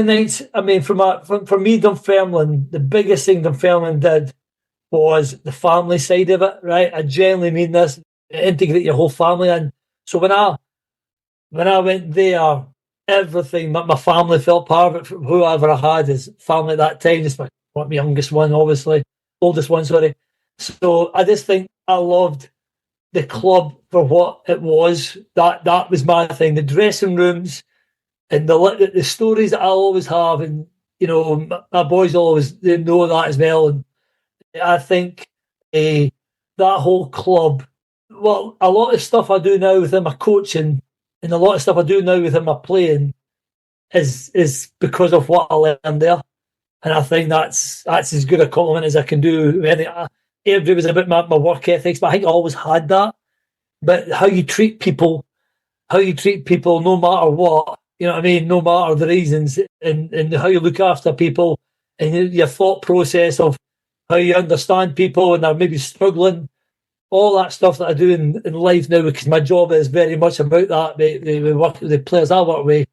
nights. I mean, for me, Dunfermline, the biggest thing Dunfermline did was the family side of it. Right, I genuinely mean this. Integrate your whole family in. So when I went there, everything my family felt part of it. Whoever I had as family at that time, just my youngest one, obviously, oldest one, sorry. So I just think I loved the club for what it was. That was my thing. The dressing rooms and the stories that I always have, and my boys they know that as well. And I think that whole club. Well, a lot of stuff I do now within my coaching, and a lot of stuff I do now within my playing, is because of what I learned there. And I think that's as good a compliment as I can do. Airdrie was about my work ethics, but I think I always had that. But how you treat people, no matter what, you know what I mean, no matter the reasons, and how you look after people, and your thought process of how you understand people and they're maybe struggling, all that stuff that I do in life now, because my job is very much about that. The players I work with,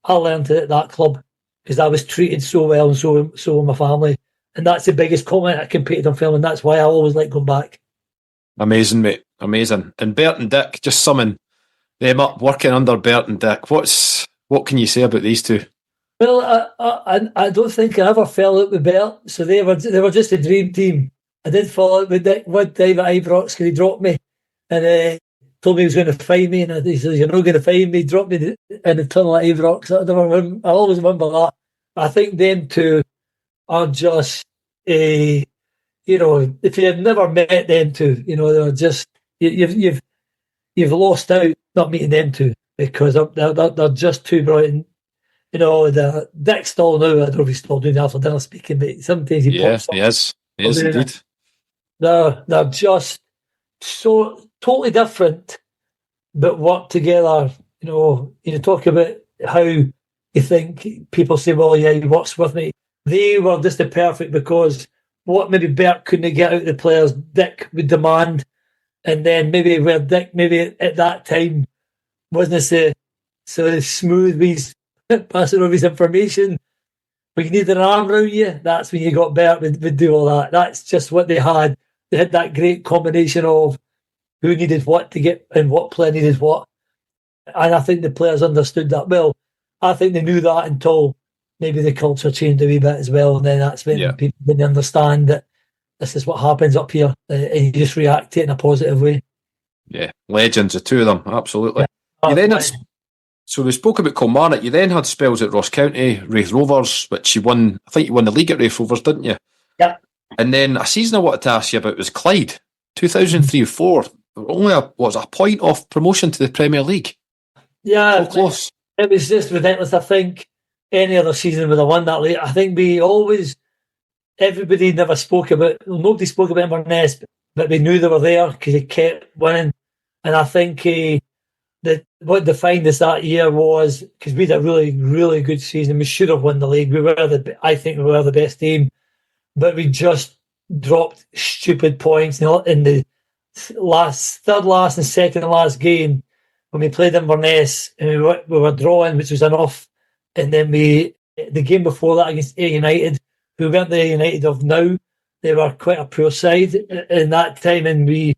I learned it at that club because I was treated so well, and so was my family. And that's the biggest compliment I can pay to them, and that's why I always like going back. Amazing, mate. Amazing. And Bert and Dick, just summing them up, working under Bert and Dick. What can you say about these two? Well, I don't think I ever fell out with Bert, so they were just a dream team. I did fall out with Dick one time at Ibrox because he dropped me and told me he was going to find me, and he says, "You're not going to find me." He dropped me in the tunnel at Ibrox. I always remember that. I think them two are just if you have never met them two, they're just you've lost out not meeting them two because they're just too brilliant. The Dick still now, I don't know if he's still doing the after dinner speaking, but sometimes he pops up. He is indeed. They're just so totally different, but work together. You talk about how you think people say, "Well, yeah, he works with me." They were just the perfect, because what maybe Bert couldn't get out of the players, Dick would demand, and then maybe where Dick maybe at that time wasn't so smooth with passing over his information. When you needed an arm around you, that's when you got Bert would do all that. That's just what they had. They had that great combination of who needed what to get and what player needed what. And I think the players understood that well. I think they knew that until maybe the culture changed a wee bit as well. And then that's when people didn't understand that this is what happens up here, and you just react to it in a positive way. Yeah, legends, the two of them, absolutely. Yeah. You then had, so we spoke about Kilmarnock. You then had spells at Ross County, Raith Rovers, which you won. I think you won the league at Raith Rovers, didn't you? Yeah. And then a season I wanted to ask you about was Clyde, 2003-04. Only a point off promotion to the Premier League. Yeah, so close. It was just ridiculous. I think any other season would have won that league. I think everybody never spoke about, nobody spoke about Inverness, but we knew they were there because they kept winning. And I think what defined us that year was, because we had a really, really good season. We should have won the league. I think we were the best team, but we just dropped stupid points in the third last and second last game when we played Inverness, and we were drawing, which was enough. And then the game before that against Ayr United, who weren't the United of now, they were quite a poor side in that time, and we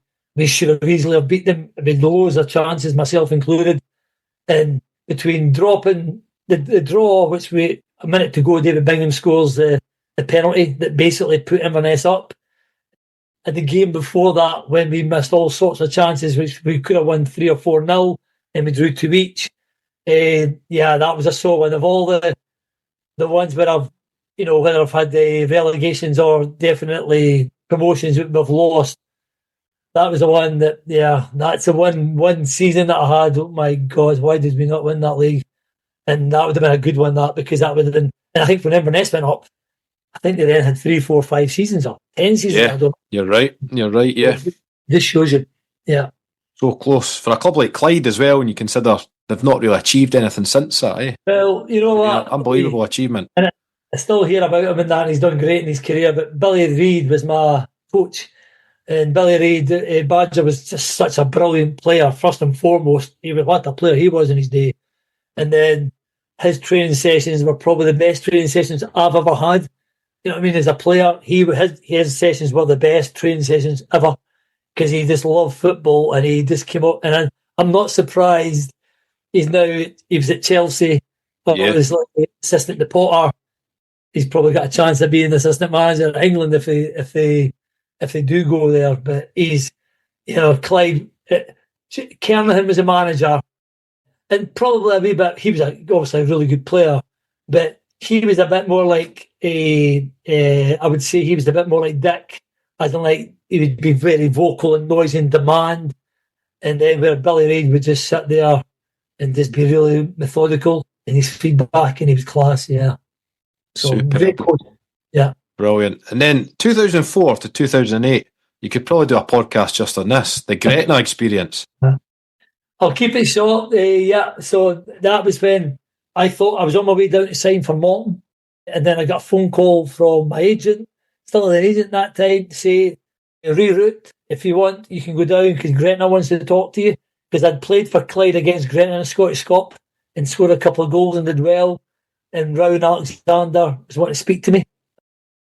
should have easily have beat them with loads of chances, myself included. And between dropping the draw, which a minute to go, David Bingham scores the penalty that basically put Inverness up. And the game before that, when we missed all sorts of chances, which we could have won 3 or 4-0, and we drew 2 each. That was a sore one. Of all the ones where whether I've had the relegations or definitely promotions that we've lost, that was the one that's the one season that I had. Oh my God, why did we not win that league? And that would have been a good one, because that would have been, and I think when Inverness went up, I think they then had 3, 4, 5 seasons up, 10 seasons. Yeah, I don't know. You're right, yeah. This shows you, yeah. So close. For a club like Clyde as well, and you consider they've not really achieved anything since that, eh? Well, you know what? Unbelievable achievement. And I still hear about him and that, and he's done great in his career, but Billy Reid was my coach. And Billy Reid, Badger was just such a brilliant player, first and foremost. What a player he was in his day. And then his training sessions were probably the best training sessions I've ever had. You know what I mean? As a player, his sessions were the best training sessions ever, because he just loved football, and he just came up. And I'm not surprised he was at Chelsea, but he was like assistant to Potter. He's probably got a chance of being the assistant manager at England if they do go there. But he's, Clyde, Kernahan was a manager, and probably a wee bit, he was obviously a really good player, but he was a bit more like I would say he was a bit more like Dick, as in like he would be very vocal and noisy and demand, and then where Billy Reid would just sit there and just be really methodical in his feedback, and he was class, yeah. So great coach, yeah. Brilliant. And then 2004 to 2008, you could probably do a podcast just on this, the Gretna experience. I'll keep it short. So that was when I thought I was on my way down to sign for Morton, and then I got a phone call from my agent, still an agent that time, to say, reroute, if you want, you can go down because Gretna wants to talk to you. Because I'd played for Clyde against Gretna in a Scottish Cup and scored a couple of goals and did well. And Rowan Alexander was wanting to speak to me.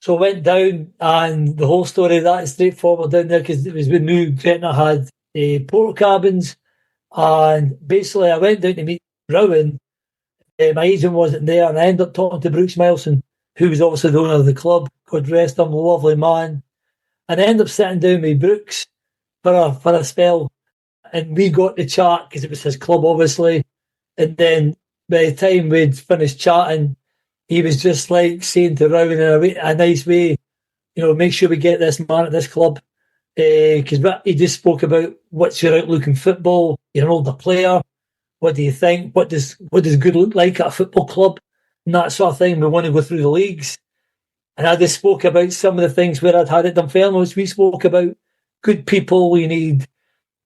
So I went down, and the whole story of that is straightforward down there, because it was when new Gretna had portal cabins. And basically I went down to meet Rowan. My agent wasn't there, and I ended up talking to Brooks Milson, who was obviously the owner of the club. God rest him, lovely man. And I ended up sitting down with Brooks for a spell, and we got to chat because it was his club, obviously. And then by the time we'd finished chatting, he was just like saying to Rowan in a nice way, make sure we get this man at this club. Because he just spoke about what's your outlook in football. You're an older player. What do you think? What does good look like at a football club? And that sort of thing. We want to go through the leagues. And I just spoke about some of the things where I'd had at Dunfermline, which we spoke about. Good people. You need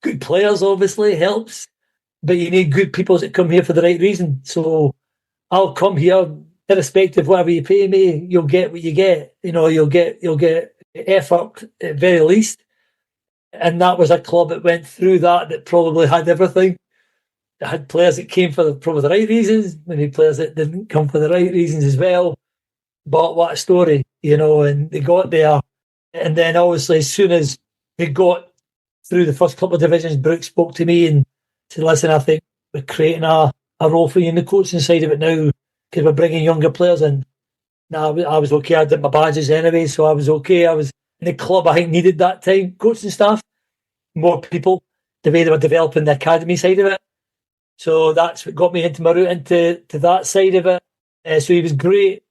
good players, obviously, helps. But you need good people that come here for the right reason. So I'll come here, irrespective of whatever you pay me, you'll get what you get. You'll get effort at very least. And that was a club that went through that probably had everything. It had players that came for probably the right reasons, maybe players that didn't come for the right reasons as well. But what a story, and they got there. And then obviously as soon as they got through the first couple of divisions, Brooks spoke to me and said, listen, I think we're creating a role for you in the coaching side of it now, because we're bringing younger players in. Now, I was okay. I did my badges anyway, so I was okay. I was And the club, I think, needed that time. Coaching staff, more people, the way they were developing the academy side of it. So that's what got me into my route into that side of it. So he was great.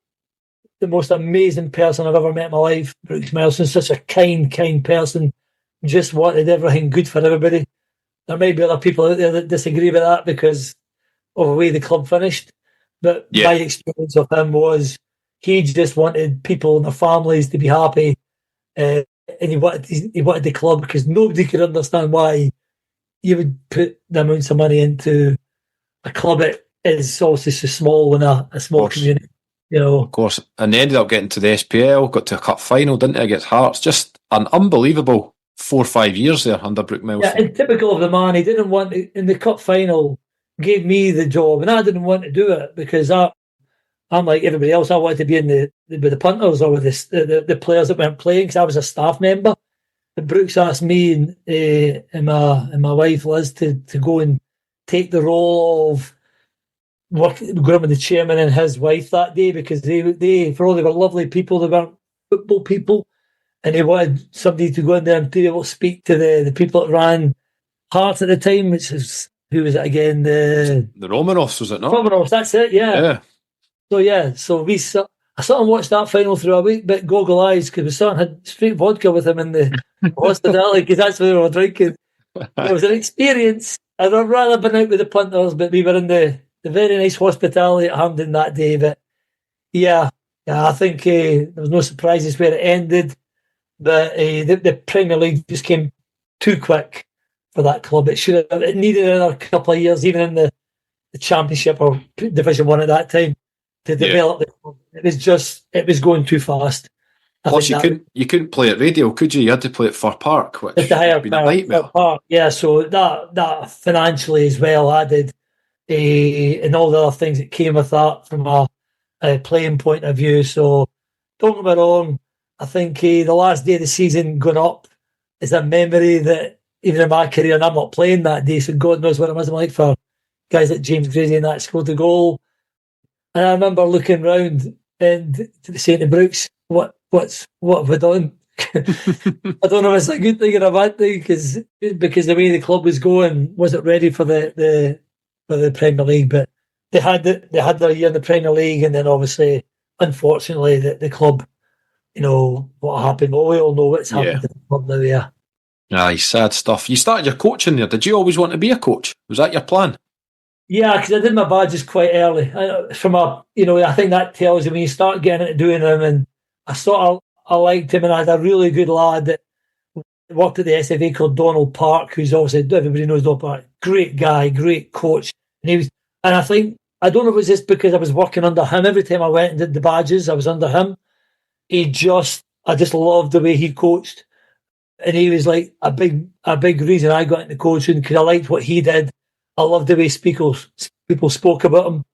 The most amazing person I've ever met in my life. Brooks Melson, such a kind person. Just wanted everything good for everybody. There may be other people out there that disagree with that because of the way the club finished. But my experience of him was he just wanted people and their families to be happy. And he wanted the club because nobody could understand why you would put the amounts of money into a club that is obviously so small in a small community. You know, of course, and they ended up getting to the SPL, got to a cup final, didn't they, against Hearts? Just an unbelievable 4 or 5 years there under Brooke Milson. Yeah, and typical of the man, he didn't want to, in the cup final, gave me the job, and I didn't want to do it because I'm like everybody else. I wanted to be with the punters or with the players that weren't playing because I was a staff member. But Brooks asked me and my wife Liz to go and take the role of going with the chairman and his wife that day because they for all they were lovely people, they weren't football people, and they wanted somebody to go in there and be able to speak to the people that ran Hearts at the time, which is who was it again? The Romanovs, was it not? Romanovs, that's it. Yeah. So I sort of watched that final through a wee bit goggle eyes because we sort of had straight vodka with him in the hospitality because that's where we were drinking. It was an experience. I'd have rather been out with the punters, but we were in the very nice hospitality at Hampden that day. But yeah, I think there was no surprises where it ended. But the Premier League just came too quick for that club. It needed another couple of years, even in the Championship or Division 1 at that time, to develop the club. It was going too fast. Plus, you couldn't play at radio, could you? You had to play at Fir Park, which would have been a nightmare. Park, yeah, so that financially as well added, and all the other things that came with that from a playing point of view. So don't get me wrong, I think the last day of the season going up is a memory that even in my career, and I'm not playing that day, so God knows what it was like for guys like James Grady and that scored the goal. And I remember looking round and saying to Brooks, what have we done? I don't know if it's a good thing or a bad thing because the way the club was going wasn't ready for the Premier League. But they had their year in the Premier League, and then obviously, unfortunately, the club, you know what happened. Well, we all know what's happened to the club now. Yeah. Aye, sad stuff. You started your coaching there. Did you always want to be a coach? Was that your plan? Yeah, because I did my badges quite early. I think that tells you when you start getting into doing them. And I liked him, and I had a really good lad that worked at the SFA called Donald Park, who's obviously everybody knows Donald Park. Great guy, great coach, and I think I don't know if it was just because I was working under him. Every time I went and did the badges, I was under him. I just loved the way he coached. And he was like a big reason I got into coaching because I liked what he did. I loved the way people spoke about him.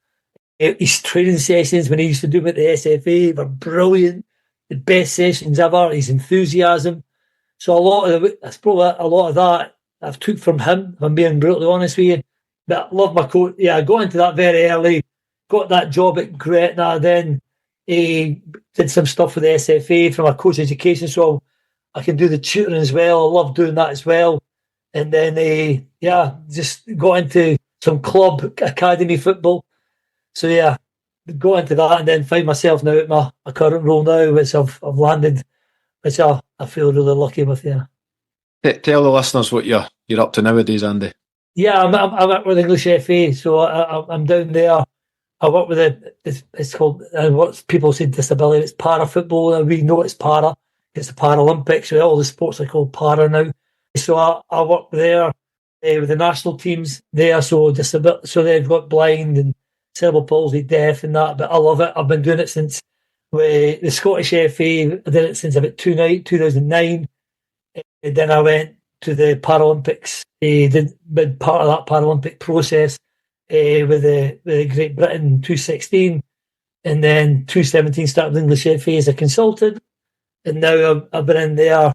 His training sessions when he used to do them at the SFA were brilliant. The best sessions ever. His enthusiasm. So a lot of that I've took from him, if I'm being brutally honest with you. But I love my coach. Yeah, I got into that very early. Got that job at Gretna. Then did some stuff with the SFA from a coach education. So I can do the tutoring as well. I love doing that as well. And then, just got into some club academy football. So, got into that and then find myself now at my current role now, which I've landed, which I feel really lucky with, yeah. Tell the listeners what you're up to nowadays, Andy. Yeah, I work with English FA, so I'm down there. I work with it's called, what people say disability, it's para football, and we know it's para. It's the Paralympics, so all the sports are called para now. So I work there with the national teams there, so they've got blind and cerebral palsy, deaf and that, but I love it. I've been doing it since the Scottish FA. I did it since about 2009. And then I went to the Paralympics, did part of that Paralympic process with the Great Britain 216, and then 217 started with English FA as a consultant. And now I've been in there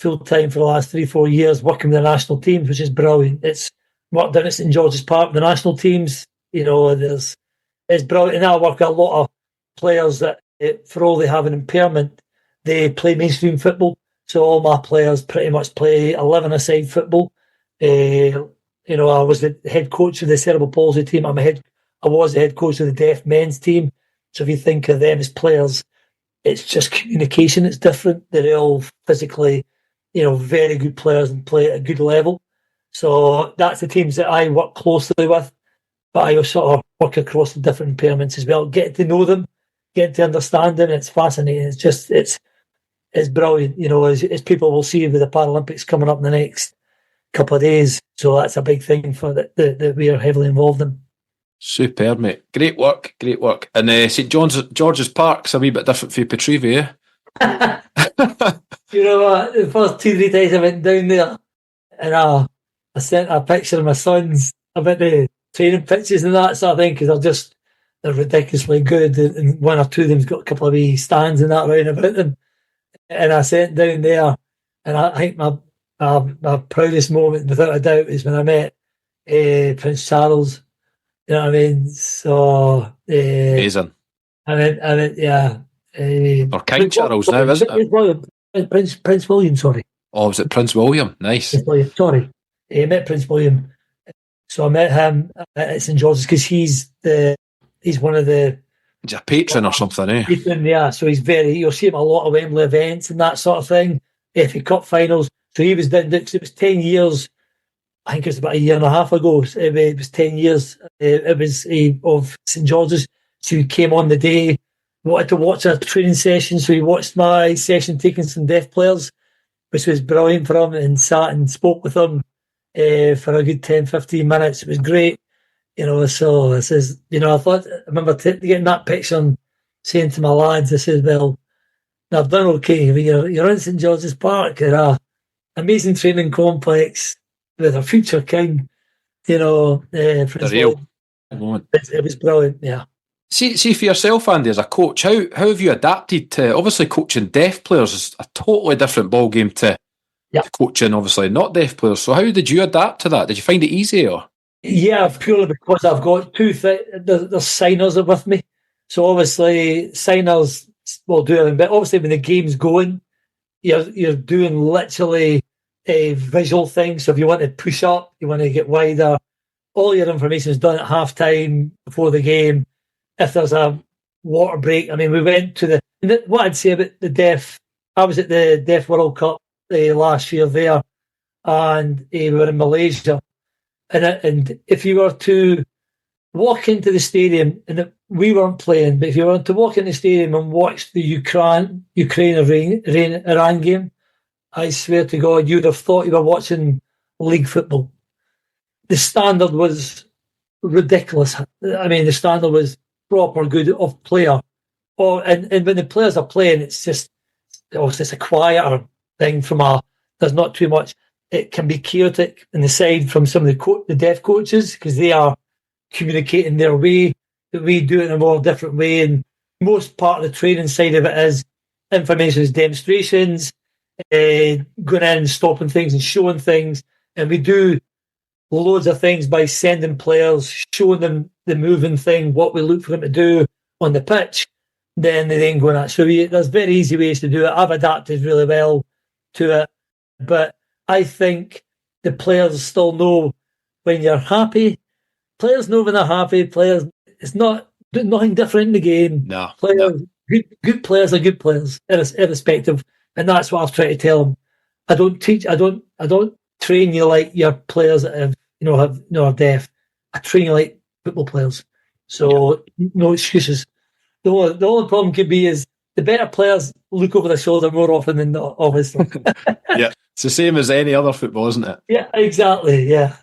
full time for the last 3-4 years working with the national teams, which is brilliant. It's worked down at St George's Park, the national teams, it's brilliant. And I work with a lot of players that, for all they have an impairment, they play mainstream football. So all my players pretty much play 11-a-side football. I was the head coach of the cerebral palsy team. I was the head coach of the deaf men's team. So if you think of them as players, it's just communication that's different. They're all physically, very good players and play at a good level. So that's the teams that I work closely with. But I also sort of work across the different impairments as well. Getting to know them, getting to understand them, it's fascinating. It's brilliant, as people will see with the Paralympics coming up in the next couple of days. So that's a big thing for that we are heavily involved in. Superb, mate. Great work. And St George's Park's a wee bit different for Petrivi, eh? You know what? The first 2-3 times I went down there, and I sent a picture of my sons about the training pitches and that sort of thing, because they're ridiculously good, and one or two of them's got a couple of wee stands and that round about them. And I sent down there, and I think my proudest moment, without a doubt, is when I met Prince Charles. You know what I mean? So amazing. I mean, yeah. Or King Charles now, isn't it? Prince William, sorry. Oh, was it Prince William? Nice. Prince William, sorry. I met Prince William. So I met him at St George's because he's one of the... He's a patron or something, eh? Patron, yeah. So you'll see him at a lot of Wembley events and that sort of thing. FA Cup finals. So he was down there, because it was 10 years, I think it was about a year and a half ago. It was 10 years. It was of St George's. So he came on the day, wanted to watch a training session. So he watched my session taking some deaf players, which was brilliant for him, and sat and spoke with them for a good 10, 15 minutes. It was great. So I says, I remember getting that picture and saying to my lads, I says, well, I've done okay. You're in St George's Park, an amazing training complex with a future king, Prince William. It was brilliant, yeah. See for yourself, Andy, as a coach, how have you adapted to, obviously coaching deaf players is a totally different ballgame to coaching, obviously, not deaf players. So how did you adapt to that? Did you find it easy, or? Yeah, purely because I've got there's signers with me. So obviously signers will do everything, but obviously when the game's going, you're doing literally a visual thing. So if you want to push up, you want to get wider, all your information is done at half time before the game. If there's a water break, I mean, we went to what I'd say about the deaf, I was at the Deaf World Cup last year there, and we were in Malaysia. And if you were to walk into the stadium, and we weren't playing, but if you were to walk into the stadium and watch the Ukraine-Iran game, I swear to God, you'd have thought you were watching league football. The standard was ridiculous. I mean, the standard was proper good of player. And when the players are playing, it's a quieter thing there's not too much. It can be chaotic in the side from some of the deaf coaches, because they are communicating their way, that we do it in a more different way. And most part of the training side of it is information is demonstrations, going in and stopping things and showing things. And we do loads of things by sending players, showing them the moving thing, what we look for them to do on the pitch. Then they then go on that. So there's very easy ways to do it. I've adapted really well to it. But I think the players still know when you're happy. Players know when they're happy. Players, it's nothing different in the game. No. Players, good players are good players, irrespective. And that's what I've tried to tell them. I don't train you like your players that are deaf. I train you like football players. So no excuses. The only problem could be is the better players look over their shoulder more often than not, obviously. Yeah, it's the same as any other football, isn't it? Yeah, exactly. Yeah.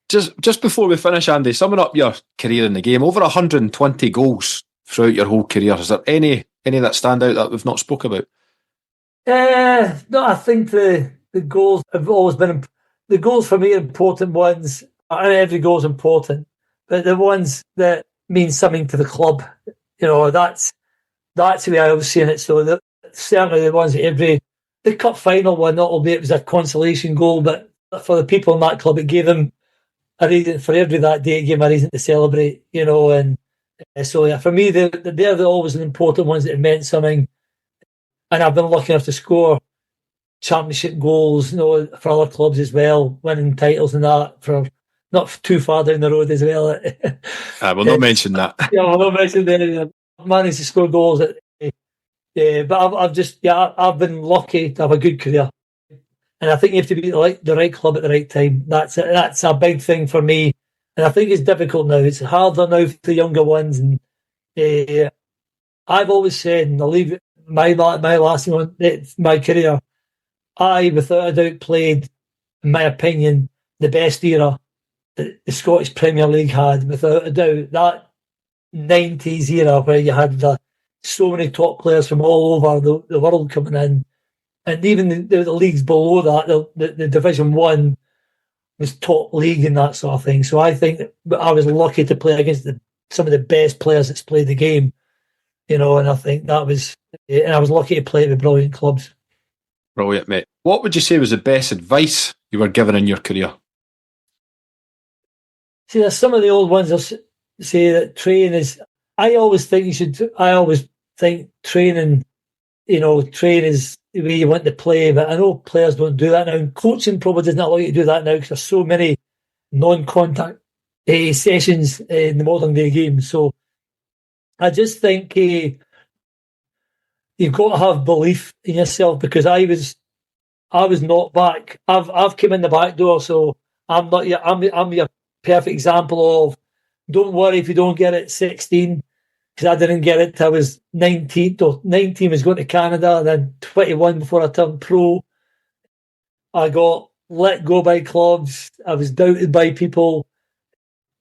Just before we finish, Andy, summing up your career in the game, over 120 goals throughout your whole career. Is there any that stand out that we've not spoke about? No, I think the goals have always been the goals for me are important ones. Every goal is important, but the ones that mean something to the club, that's the way I was seeing it. So certainly the ones at Airdrie, the cup final one, albeit it was a consolation goal, but for the people in that club, it gave them a reason. For Airdrie that day, it gave them a reason to celebrate, and so yeah, for me, they're always the important ones that have meant something. And I've been lucky enough to score championship goals, for other clubs as well, winning titles and that, for not too far down the road as well. I will not mention that. Yeah, we'll not mention that. I've managed to score goals but I've been lucky to have a good career. And I think you have to be the right club at the right time. That's a big thing for me. And I think it's difficult now. It's harder now for the younger ones. And I've always said, and I'll leave my last one, it's my career. I, without a doubt, played, in my opinion, the best era that the Scottish Premier League had, without a doubt. That 90s era where you had so many top players from all over the world coming in. And even the leagues below that, the Division 1 was top league and that sort of thing. So I think that I was lucky to play against some of the best players that's played the game, and I think that was, and I was lucky to play with brilliant clubs. Brilliant, mate. What would you say was the best advice you were given in your career? See, there's some of the old ones that say that training is, I always think training, train is the way you want to play, but I know players don't do that now. And coaching probably does not allow you to do that now because there's so many non-contact sessions in the modern day game. So I just think you've got to have belief in yourself, because I was not back. I've come in the back door, so I'm not. I'm your perfect example of, don't worry if you don't get it at 16. Because I didn't get it till I was 19. 19 was going to Canada, and then 21 before I turned pro. I got let go by clubs. I was doubted by people.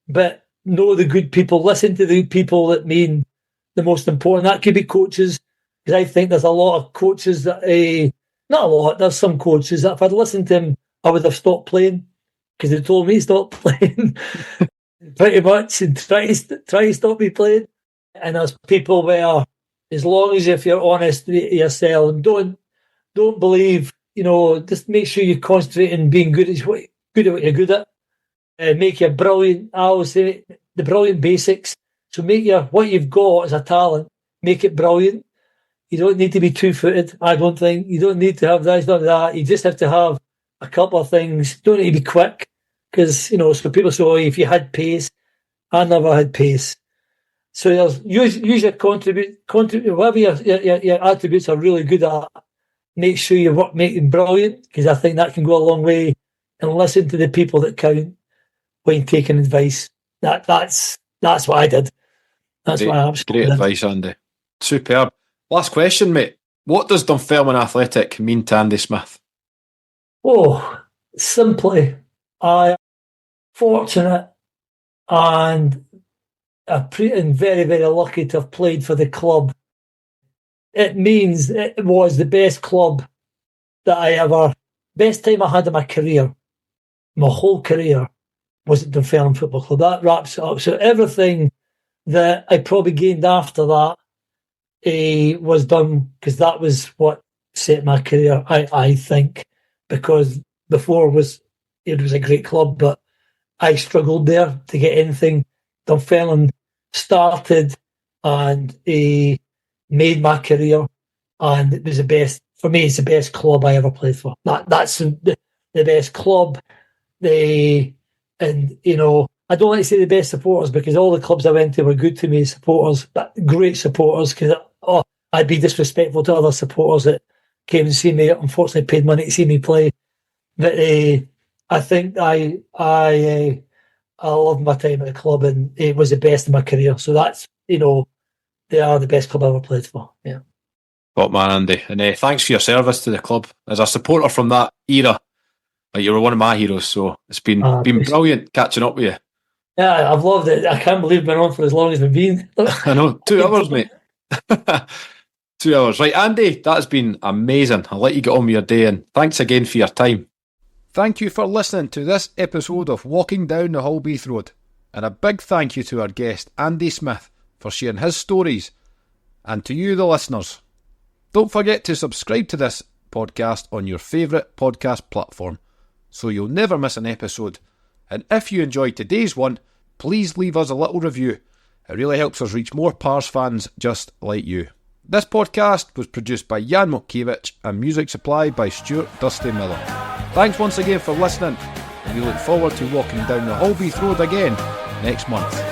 But know the good people. Listen to the people that mean the most important. That could be coaches. Because I think there's a lot of coaches that, not a lot, there's some coaches that if I'd listened to them, I would have stopped playing. Because they told me to stop playing. Pretty much. And try to stop me playing. And there's people where, as long as if you're honest with yourself, and don't believe, just make sure you concentrate on being good at what you're good at. Make your brilliant, I always say, the brilliant basics. So make what you've got as a talent, make it brilliant. You don't need to be two-footed, I don't think. You don't need to have that, it's not that. You just have to have a couple of things. You don't need to be quick. Because, so people say, if you had pace, I never had pace. So use your contribute whatever your attributes are really good at. Make sure you make them brilliant, because I think that can go a long way. And listen to the people that count when taking advice. That's what I did. That's what I absolutely Great did. advice, Andy. Superb. Last question, mate. What does Dunfermline Athletic mean to Andy Smith? Simply, I'm fortunate and very, very lucky to have played for the club. It means it was the best club that best time I had in my career, my whole career, was at Dunfermline Football Club. That wraps it up. So everything that I probably gained after that was done because that was what set my career, I think, because before it was a great club, but I struggled there to get anything. Dunfermline started and made my career, and it was the best. For me, it's the best club I ever played for. That's the best club. I don't like to say the best supporters, because all the clubs I went to were good to me, supporters, but great supporters, because I'd be disrespectful to other supporters that came and see me, unfortunately paid money to see me play. But I think I loved my time at the club, and it was the best of my career. So that's, they are the best club I ever played for. Yeah. Top man, Andy. And thanks for your service to the club. As a supporter from that era, you were one of my heroes, so it's been brilliant catching up with you. Yeah, I've loved it. I can't believe I've been on for as long as we've been. I know, 2 hours, mate. 2 hours. Right, Andy, that has been amazing. I'll let you get on with your day, and thanks again for your time. Thank you for listening to this episode of Walking Down the Holbeath Road. And a big thank you to our guest, Andy Smith, for sharing his stories, and to you, the listeners. Don't forget to subscribe to this podcast on your favourite podcast platform, so you'll never miss an episode. And if you enjoyed today's one, please leave us a little review. It really helps us reach more Pars fans just like you. This podcast was produced by Jan Motkiewicz and music supplied by Stuart Dusty Miller. Thanks once again for listening, and we look forward to walking down the Holbeath Road again next month.